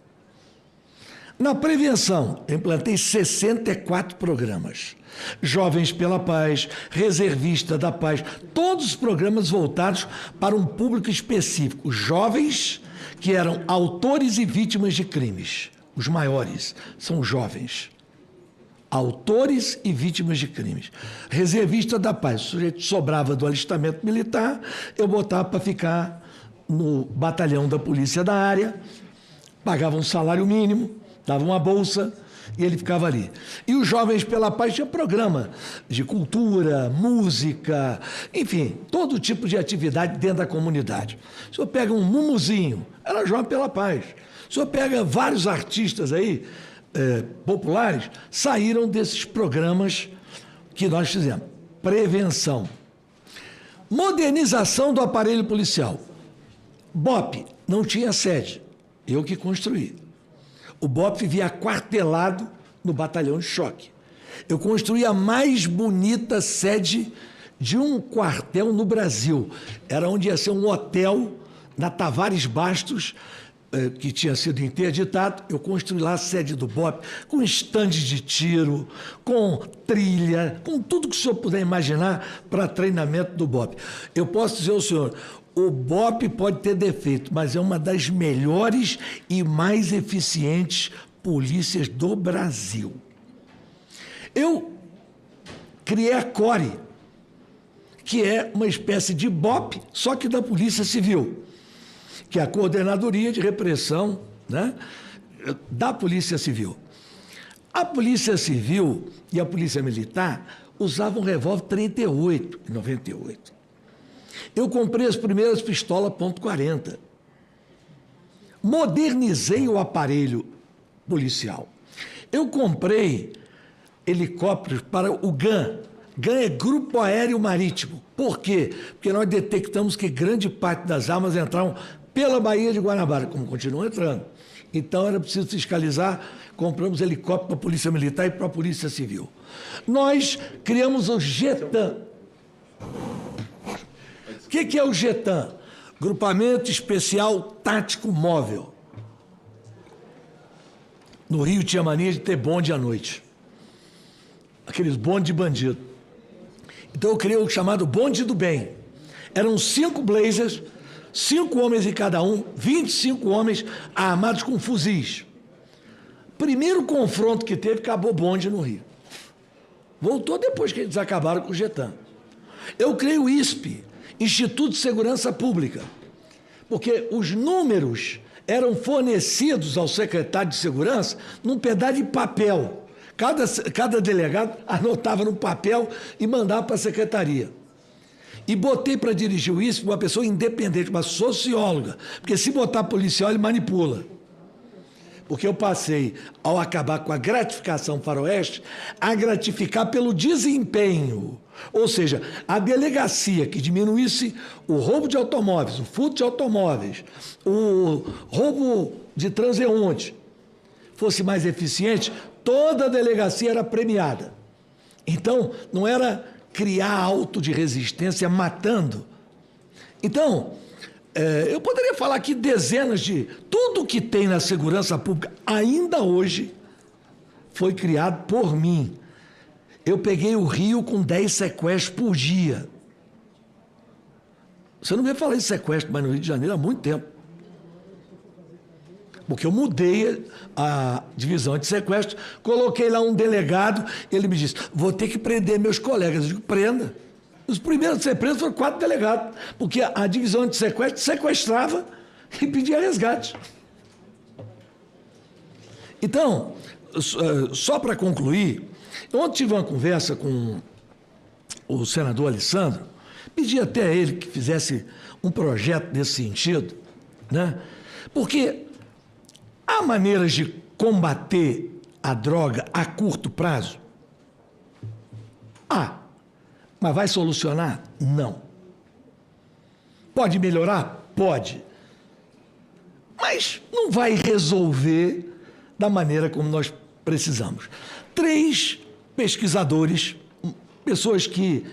Na prevenção, eu implantei 64 programas. Jovens pela Paz, Reservista da Paz, todos os programas voltados para um público específico. Jovens que eram autores e vítimas de crimes. Os maiores são jovens. Autores e vítimas de crimes. Reservista da Paz. O sujeito sobrava do alistamento militar, eu botava para ficar no batalhão da polícia da área, pagava um salário mínimo, dava uma bolsa e ele ficava ali. E os Jovens pela Paz tinha programa de cultura, música, enfim, todo tipo de atividade dentro da comunidade. O senhor pega um Mumuzinho, era Jovem pela Paz. O senhor pega vários artistas aí, populares, saíram desses programas que nós fizemos. Prevenção. Modernização do aparelho policial. BOP não tinha sede, eu que construí. O BOP vivia aquartelado no batalhão de choque. Eu construí a mais bonita sede de um quartel no Brasil. Era onde ia ser um hotel na Tavares Bastos, que tinha sido interditado. Eu construí lá a sede do BOP, com estandes de tiro, com trilha, com tudo que o senhor puder imaginar para treinamento do BOP. Eu posso dizer ao senhor, o BOP pode ter defeito, mas é uma das melhores e mais eficientes polícias do Brasil. Eu criei a CORE, que é uma espécie de BOP, só que da Polícia Civil, que é a Coordenadoria de Repressão, né, da Polícia Civil. A Polícia Civil e a Polícia Militar usavam revólver 38 em 98. Eu comprei as primeiras pistolas .40. Modernizei o aparelho policial. Eu comprei helicópteros para o GAM. GAM é Grupo Aéreo Marítimo. Por quê? Porque nós detectamos que grande parte das armas entravam pela Baía de Guanabara, como continuam entrando. Então era preciso fiscalizar, compramos helicóptero para a Polícia Militar e para a Polícia Civil. Nós criamos o GETAM. O que é o GETAM? Grupamento Especial Tático Móvel. No Rio tinha mania de ter bonde à noite. Aqueles bonde de bandido. Então eu criei o chamado bonde do bem. Eram 5 blazers, 5 homens em cada um, 25 homens armados com fuzis. Primeiro confronto que teve, acabou o bonde no Rio. Voltou depois que eles acabaram com o Getã. Eu criei o ISP, Instituto de Segurança Pública, porque os números eram fornecidos ao secretário de Segurança num pedaço de papel. Cada delegado anotava no papel e mandava para a secretaria. E botei para dirigir o ISP uma pessoa independente, uma socióloga, porque se botar policial, ele manipula. Porque eu passei, ao acabar com a gratificação faroeste, a gratificar pelo desempenho. Ou seja, a delegacia que diminuísse o roubo de automóveis, o furto de automóveis, o roubo de transeunte, fosse mais eficiente, toda a delegacia era premiada. Então, não era criar auto de resistência matando. Então, eu poderia falar aqui dezenas de... Tudo que tem na segurança pública, ainda hoje, foi criado por mim. Eu peguei o Rio com 10 sequestros por dia. Você não vê falar de sequestro mais no Rio de Janeiro há muito tempo. Porque eu mudei a divisão de sequestro, coloquei lá um delegado, ele me disse, vou ter que prender meus colegas. Eu digo, prenda. Os primeiros a ser presos foram 4 delegados, porque a divisão de sequestro sequestrava e pedia resgate. Então, só para concluir, ontem tive uma conversa com o senador Alessandro, pedi até a ele que fizesse um projeto nesse sentido, né? Porque há maneiras de combater a droga a curto prazo? Mas vai solucionar? Não. Pode melhorar? Pode. Mas não vai resolver da maneira como nós precisamos. 3 pesquisadores, pessoas que,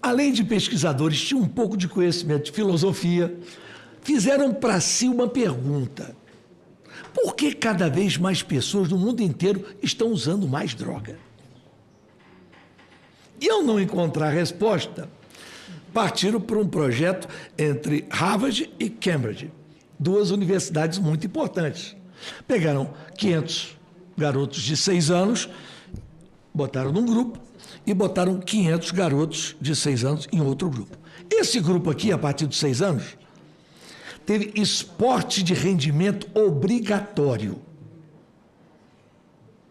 além de pesquisadores, tinham um pouco de conhecimento de filosofia, fizeram para si uma pergunta. Por que cada vez mais pessoas no mundo inteiro estão usando mais droga? E ao não encontrar resposta, partiram para um projeto entre Harvard e Cambridge, 2 universidades muito importantes. Pegaram 500 garotos de 6 anos, botaram num grupo e botaram 500 garotos de 6 anos em outro grupo. Esse grupo aqui, a partir dos 6 anos, teve esporte de rendimento obrigatório.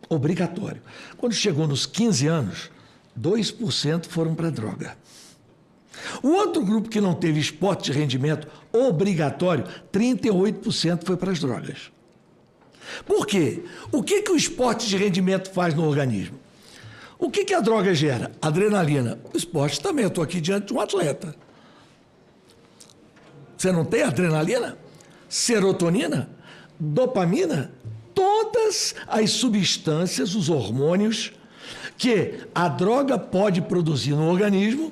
Obrigatório. Quando chegou nos 15 anos, 2% foram para a droga. O outro grupo que não teve esporte de rendimento obrigatório, 38% foi para as drogas. Por quê? O que o esporte de rendimento faz no organismo? O que a droga gera? Adrenalina. O esporte também. Eu estou aqui diante de um atleta. Você não tem adrenalina? Serotonina? Dopamina? Todas as substâncias, os hormônios que a droga pode produzir no organismo,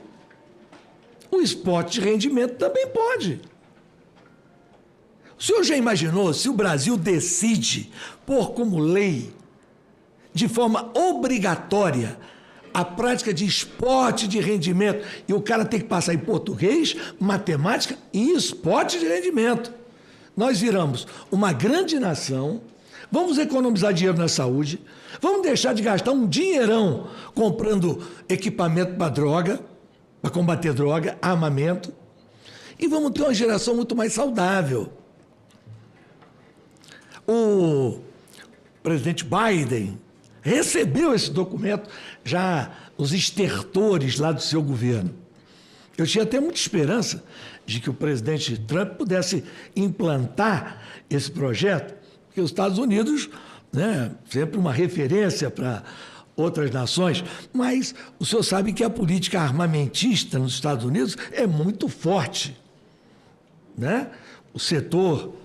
o esporte de rendimento também pode. O senhor já imaginou se o Brasil decide pôr como lei, de forma obrigatória, a prática de esporte de rendimento e o cara tem que passar em português, matemática e esporte de rendimento? Nós viramos uma grande nação, vamos economizar dinheiro na saúde, vamos deixar de gastar um dinheirão comprando equipamento para droga, para combater droga, armamento, e vamos ter uma geração muito mais saudável. O presidente Biden recebeu esse documento já os estertores lá do seu governo. Eu tinha até muita esperança de que o presidente Trump pudesse implantar esse projeto, porque os Estados Unidos, né, sempre uma referência para outras nações, mas o senhor sabe que a política armamentista nos Estados Unidos é muito forte, né? O setor...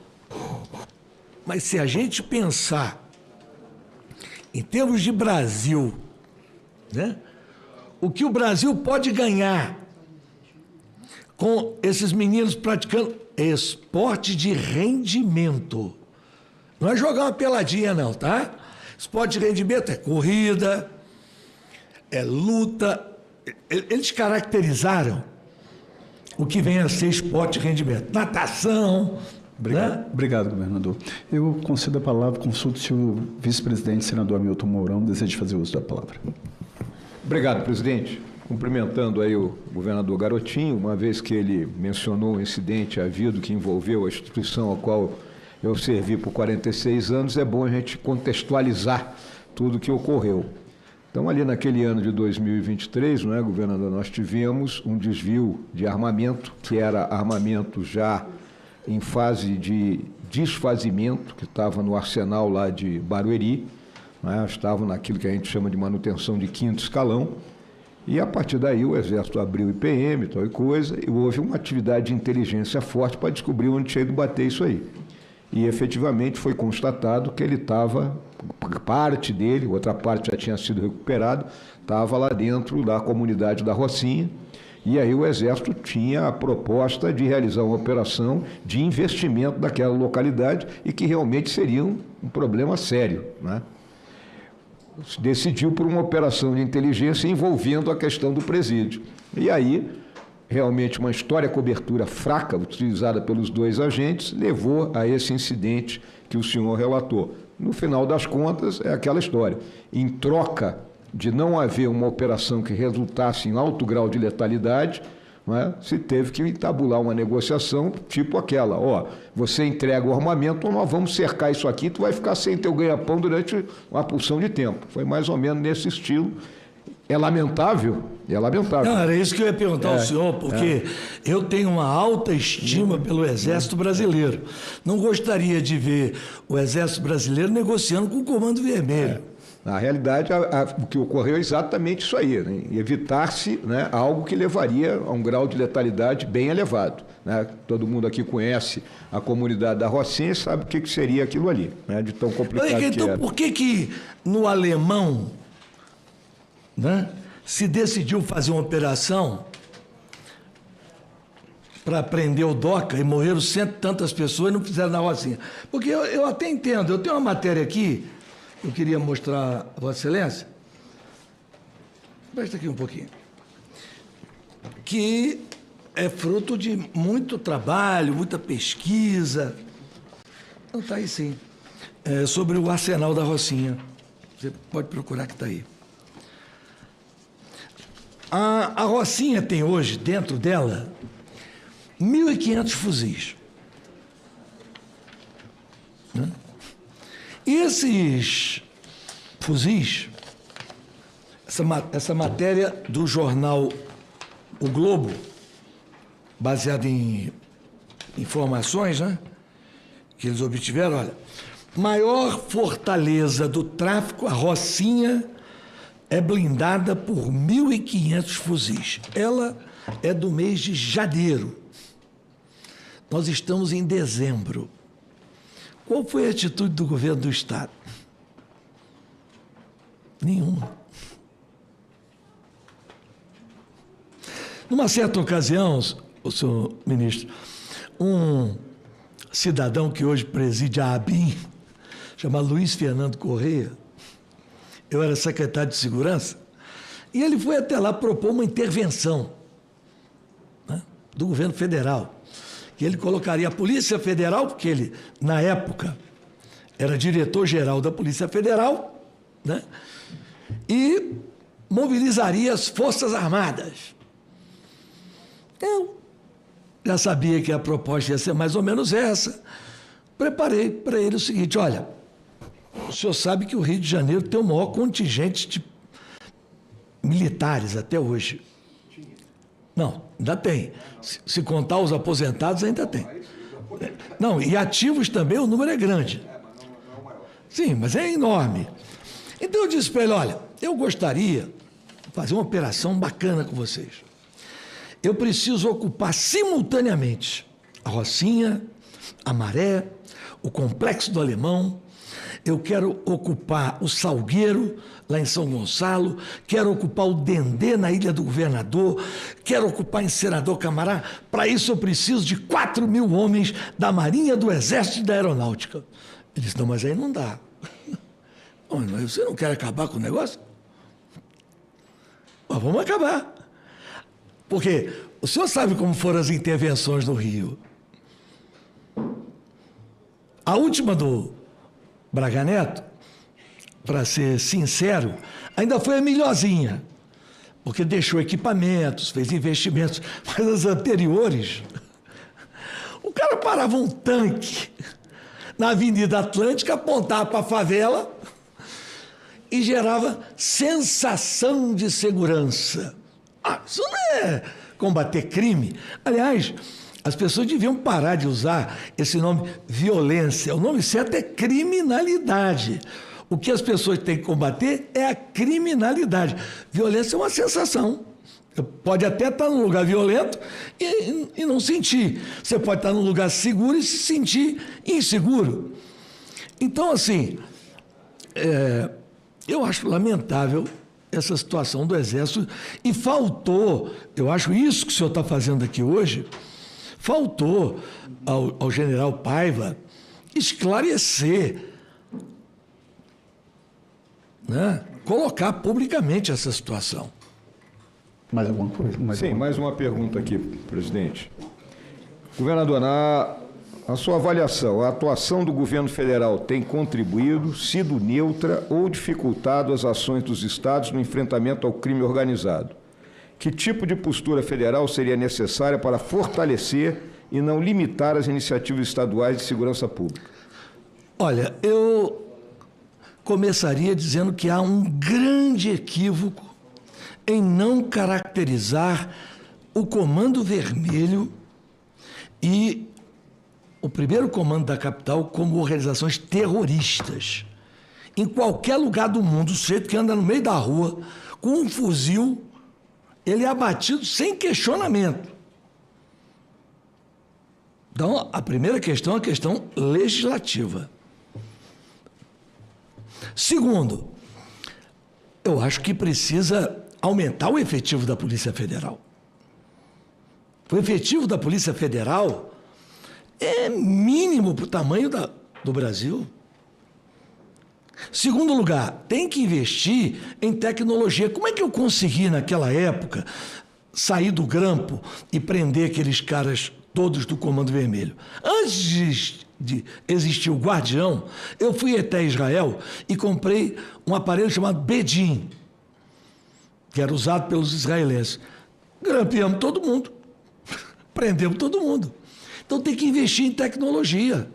Mas se a gente pensar em termos de Brasil, né, o que o Brasil pode ganhar com esses meninos praticando esporte de rendimento. Não é jogar uma peladinha, não, tá? Esporte de rendimento é corrida, é luta. Eles caracterizaram o que vem a ser esporte de rendimento. Natação. Obrigado, né? Obrigado, governador. Eu concedo a palavra, consulto se o vice-presidente, senador Hamilton Mourão, deseja fazer uso da palavra. Obrigado, presidente. Cumprimentando aí o governador Garotinho, uma vez que ele mencionou o incidente havido que envolveu a instituição a qual eu servi por 46 anos, é bom a gente contextualizar tudo o que ocorreu. Então, ali naquele ano de 2023, não é, governador, nós tivemos um desvio de armamento, que era armamento já em fase de desfazimento, que estava no arsenal lá de Barueri, né, estavam naquilo que a gente chama de manutenção de 5º escalão, e a partir daí o Exército abriu IPM, tal e coisa, e houve uma atividade de inteligência forte para descobrir onde tinha ido bater isso aí. E efetivamente foi constatado que ele estava, parte dele, outra parte já tinha sido recuperado, estava lá dentro da comunidade da Rocinha, e aí o Exército tinha a proposta de realizar uma operação de investimento daquela localidade e que realmente seria um problema sério, né? Decidiu por uma operação de inteligência envolvendo a questão do presídio. E aí, realmente, uma história-cobertura fraca, utilizada pelos 2 agentes, levou a esse incidente que o senhor relatou. No final das contas, é aquela história. Em troca de não haver uma operação que resultasse em alto grau de letalidade, não é, se teve que entabular uma negociação tipo aquela, ó, você entrega o armamento ou nós vamos cercar isso aqui, tu vai ficar sem teu ganha-pão durante uma porção de tempo. Foi mais ou menos nesse estilo. É lamentável, é lamentável. Não, era isso que eu ia perguntar ao senhor, porque eu tenho uma alta estima pelo Exército Brasileiro. Não gostaria de ver o Exército Brasileiro negociando com o Comando Vermelho. Na realidade, o que ocorreu é exatamente isso aí, né? Evitar-se, né, algo que levaria a um grau de letalidade bem elevado, né? Todo mundo aqui conhece a comunidade da Rocinha e sabe o que seria aquilo ali, né, de tão complicado Então, que era. por que no Alemão, né, se decidiu fazer uma operação para prender o DOCA e morreram 100 e tantas pessoas e não fizeram na Rocinha? Porque eu até entendo, eu tenho uma matéria aqui, eu queria mostrar a Vossa Excelência, presta aqui um pouquinho, que é fruto de muito trabalho, muita pesquisa, não está aí sim, sobre o arsenal da Rocinha, você pode procurar que está aí. A Rocinha tem hoje, dentro dela, 1.500 fuzis. Né? E esses fuzis, essa matéria do jornal O Globo, baseada em informações, né, que eles obtiveram, olha, maior fortaleza do tráfico, a Rocinha é blindada por 1.500 fuzis. Ela é do mês de janeiro. Nós estamos em dezembro. Qual foi a atitude do governo do Estado? Nenhuma. Numa certa ocasião, o senhor ministro, um cidadão que hoje preside a ABIN, chamado Luiz Fernando Correia, eu era secretário de Segurança, e ele foi até lá propor uma intervenção, né, do governo federal, que ele colocaria a Polícia Federal, porque ele, na época, era diretor-geral da Polícia Federal, né, e mobilizaria as Forças Armadas. Eu já sabia que a proposta ia ser mais ou menos essa. Preparei para ele o seguinte, olha, o senhor sabe que o Rio de Janeiro tem o maior contingente de militares até hoje. Não, ainda tem. Se contar os aposentados, ainda tem. Não, e ativos também o número é grande. Sim, mas é enorme. Então eu disse para ele, olha, eu gostaria de fazer uma operação bacana com vocês. Eu preciso ocupar simultaneamente a Rocinha, a Maré, o Complexo do Alemão, eu quero ocupar o Salgueiro, lá em São Gonçalo, quero ocupar o Dendê, na Ilha do Governador, quero ocupar em Senador Camará. Para isso eu preciso de 4.000 homens da Marinha, do Exército e da Aeronáutica. Ele disse, não, mas aí não dá. Mas você não quer acabar com o negócio? Mas vamos acabar. Porque o senhor sabe como foram as intervenções no Rio. A última do Braga Neto, para ser sincero, ainda foi a melhorzinha, porque deixou equipamentos, fez investimentos, mas as anteriores, o cara parava um tanque na Avenida Atlântica, apontava para a favela e gerava sensação de segurança. Isso não é combater crime. Aliás, as pessoas deviam parar de usar esse nome violência. O nome certo é criminalidade. O que as pessoas têm que combater é a criminalidade. Violência é uma sensação. Você pode até estar num lugar violento e não sentir. Você pode estar num lugar seguro e se sentir inseguro. Então, assim, eu acho lamentável essa situação do Exército e faltou, eu acho isso que o senhor está fazendo aqui hoje, faltou ao general Paiva esclarecer, né? Colocar publicamente essa situação. Mais alguma coisa? Mais uma pergunta aqui, presidente. Governador, na sua avaliação, a atuação do governo federal tem contribuído, sido neutra ou dificultado as ações dos estados no enfrentamento ao crime organizado? Que tipo de postura federal seria necessária para fortalecer e não limitar as iniciativas estaduais de segurança pública? Olha, eu começaria dizendo que há um grande equívoco em não caracterizar o Comando Vermelho e o primeiro comando da capital como organizações terroristas. Em qualquer lugar do mundo, o sujeito que anda no meio da rua com um fuzil, ele é abatido sem questionamento. Então, a primeira questão é a questão legislativa. Segundo, eu acho que precisa aumentar o efetivo da Polícia Federal. O efetivo da Polícia Federal é mínimo para o tamanho do Brasil. Segundo lugar, tem que investir em tecnologia. Como é que eu consegui, naquela época, sair do grampo e prender aqueles caras todos do Comando Vermelho? Antes de existir o Guardião, eu fui até Israel e comprei um aparelho chamado Bedim, que era usado pelos israelenses. Grampeamos todo mundo. Prendemos todo mundo. Então tem que investir em tecnologia.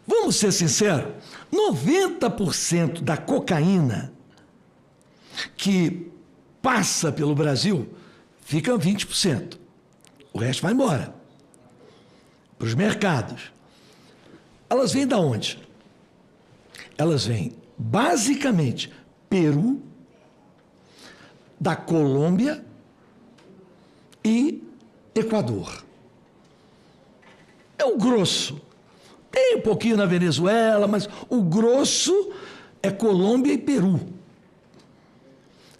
Vamos ser sinceros, 90% da cocaína que passa pelo Brasil fica 20%. O resto vai embora para os mercados. Elas vêm de onde? Elas vêm basicamente Peru, da Colômbia e Equador. É o grosso. Tem um pouquinho na Venezuela, mas o grosso é Colômbia e Peru.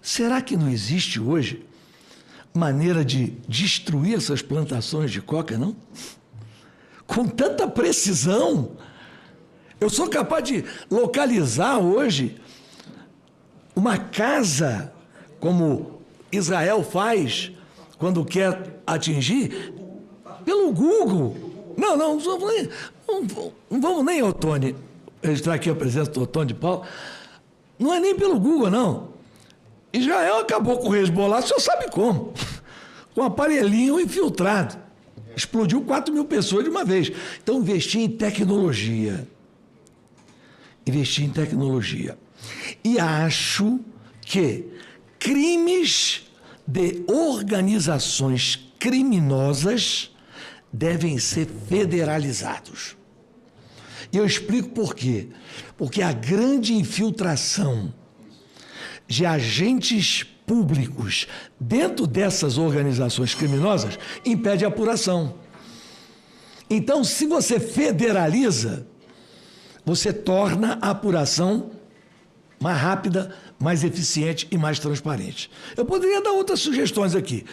Será que não existe hoje maneira de destruir essas plantações de coca, não? Com tanta precisão. Eu sou capaz de localizar hoje uma casa, como Israel faz quando quer atingir, pelo Google. Não vamos nem, Otônio, registrar aqui a presença do Otônio de Paula. Não é nem pelo Google, não. Israel acabou com o Hezbollah, o senhor sabe como. Com um aparelhinho infiltrado. Explodiu 4.000 pessoas de uma vez. Então, investir em tecnologia. Investir em tecnologia. E acho que crimes de organizações criminosas devem ser federalizados. E eu explico por quê. Porque a grande infiltração de agentes públicos dentro dessas organizações criminosas impede a apuração. Então, se você federaliza, você torna a apuração mais rápida, mais eficiente e mais transparente. Eu poderia dar outras sugestões aqui.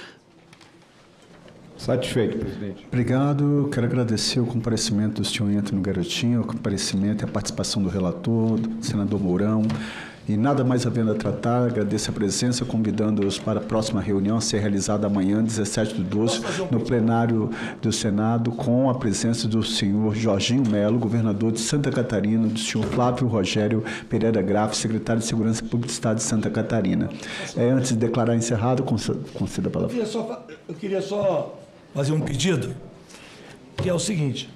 Satisfeito, presidente. Obrigado. Quero agradecer o comparecimento do senhor Antônio Garotinho, o comparecimento e a participação do relator, do senador Mourão. E nada mais havendo a tratar, agradeço a presença, convidando-os para a próxima reunião a ser realizada amanhã, 17/12, no plenário do Senado, com a presença do senhor Jorginho Melo, governador de Santa Catarina, do senhor Flávio Rogério Pereira Graff, secretário de Segurança Pública do Estado de Santa Catarina. Antes de declarar encerrado, conceda a palavra. Eu queria só fazer um pedido, que é o seguinte: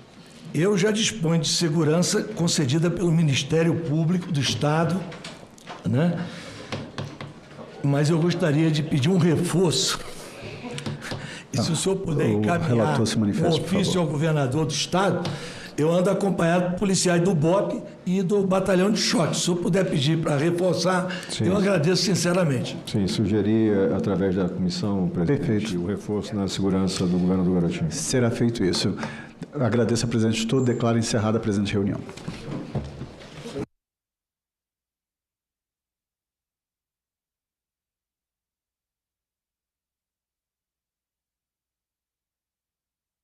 eu já disponho de segurança concedida pelo Ministério Público do Estado, né? Mas eu gostaria de pedir um reforço. E se o senhor puder encaminhar um ofício ao governador do Estado, eu ando acompanhado por policiais do BOP e do batalhão de choque. Se o senhor puder pedir para reforçar, sim, eu agradeço sinceramente. Sim, sugeri através da comissão, presidente, perfeito, o reforço na segurança do governador Garotinho. Será feito isso. Agradeço a presidente de todo, declaro encerrada a presente reunião.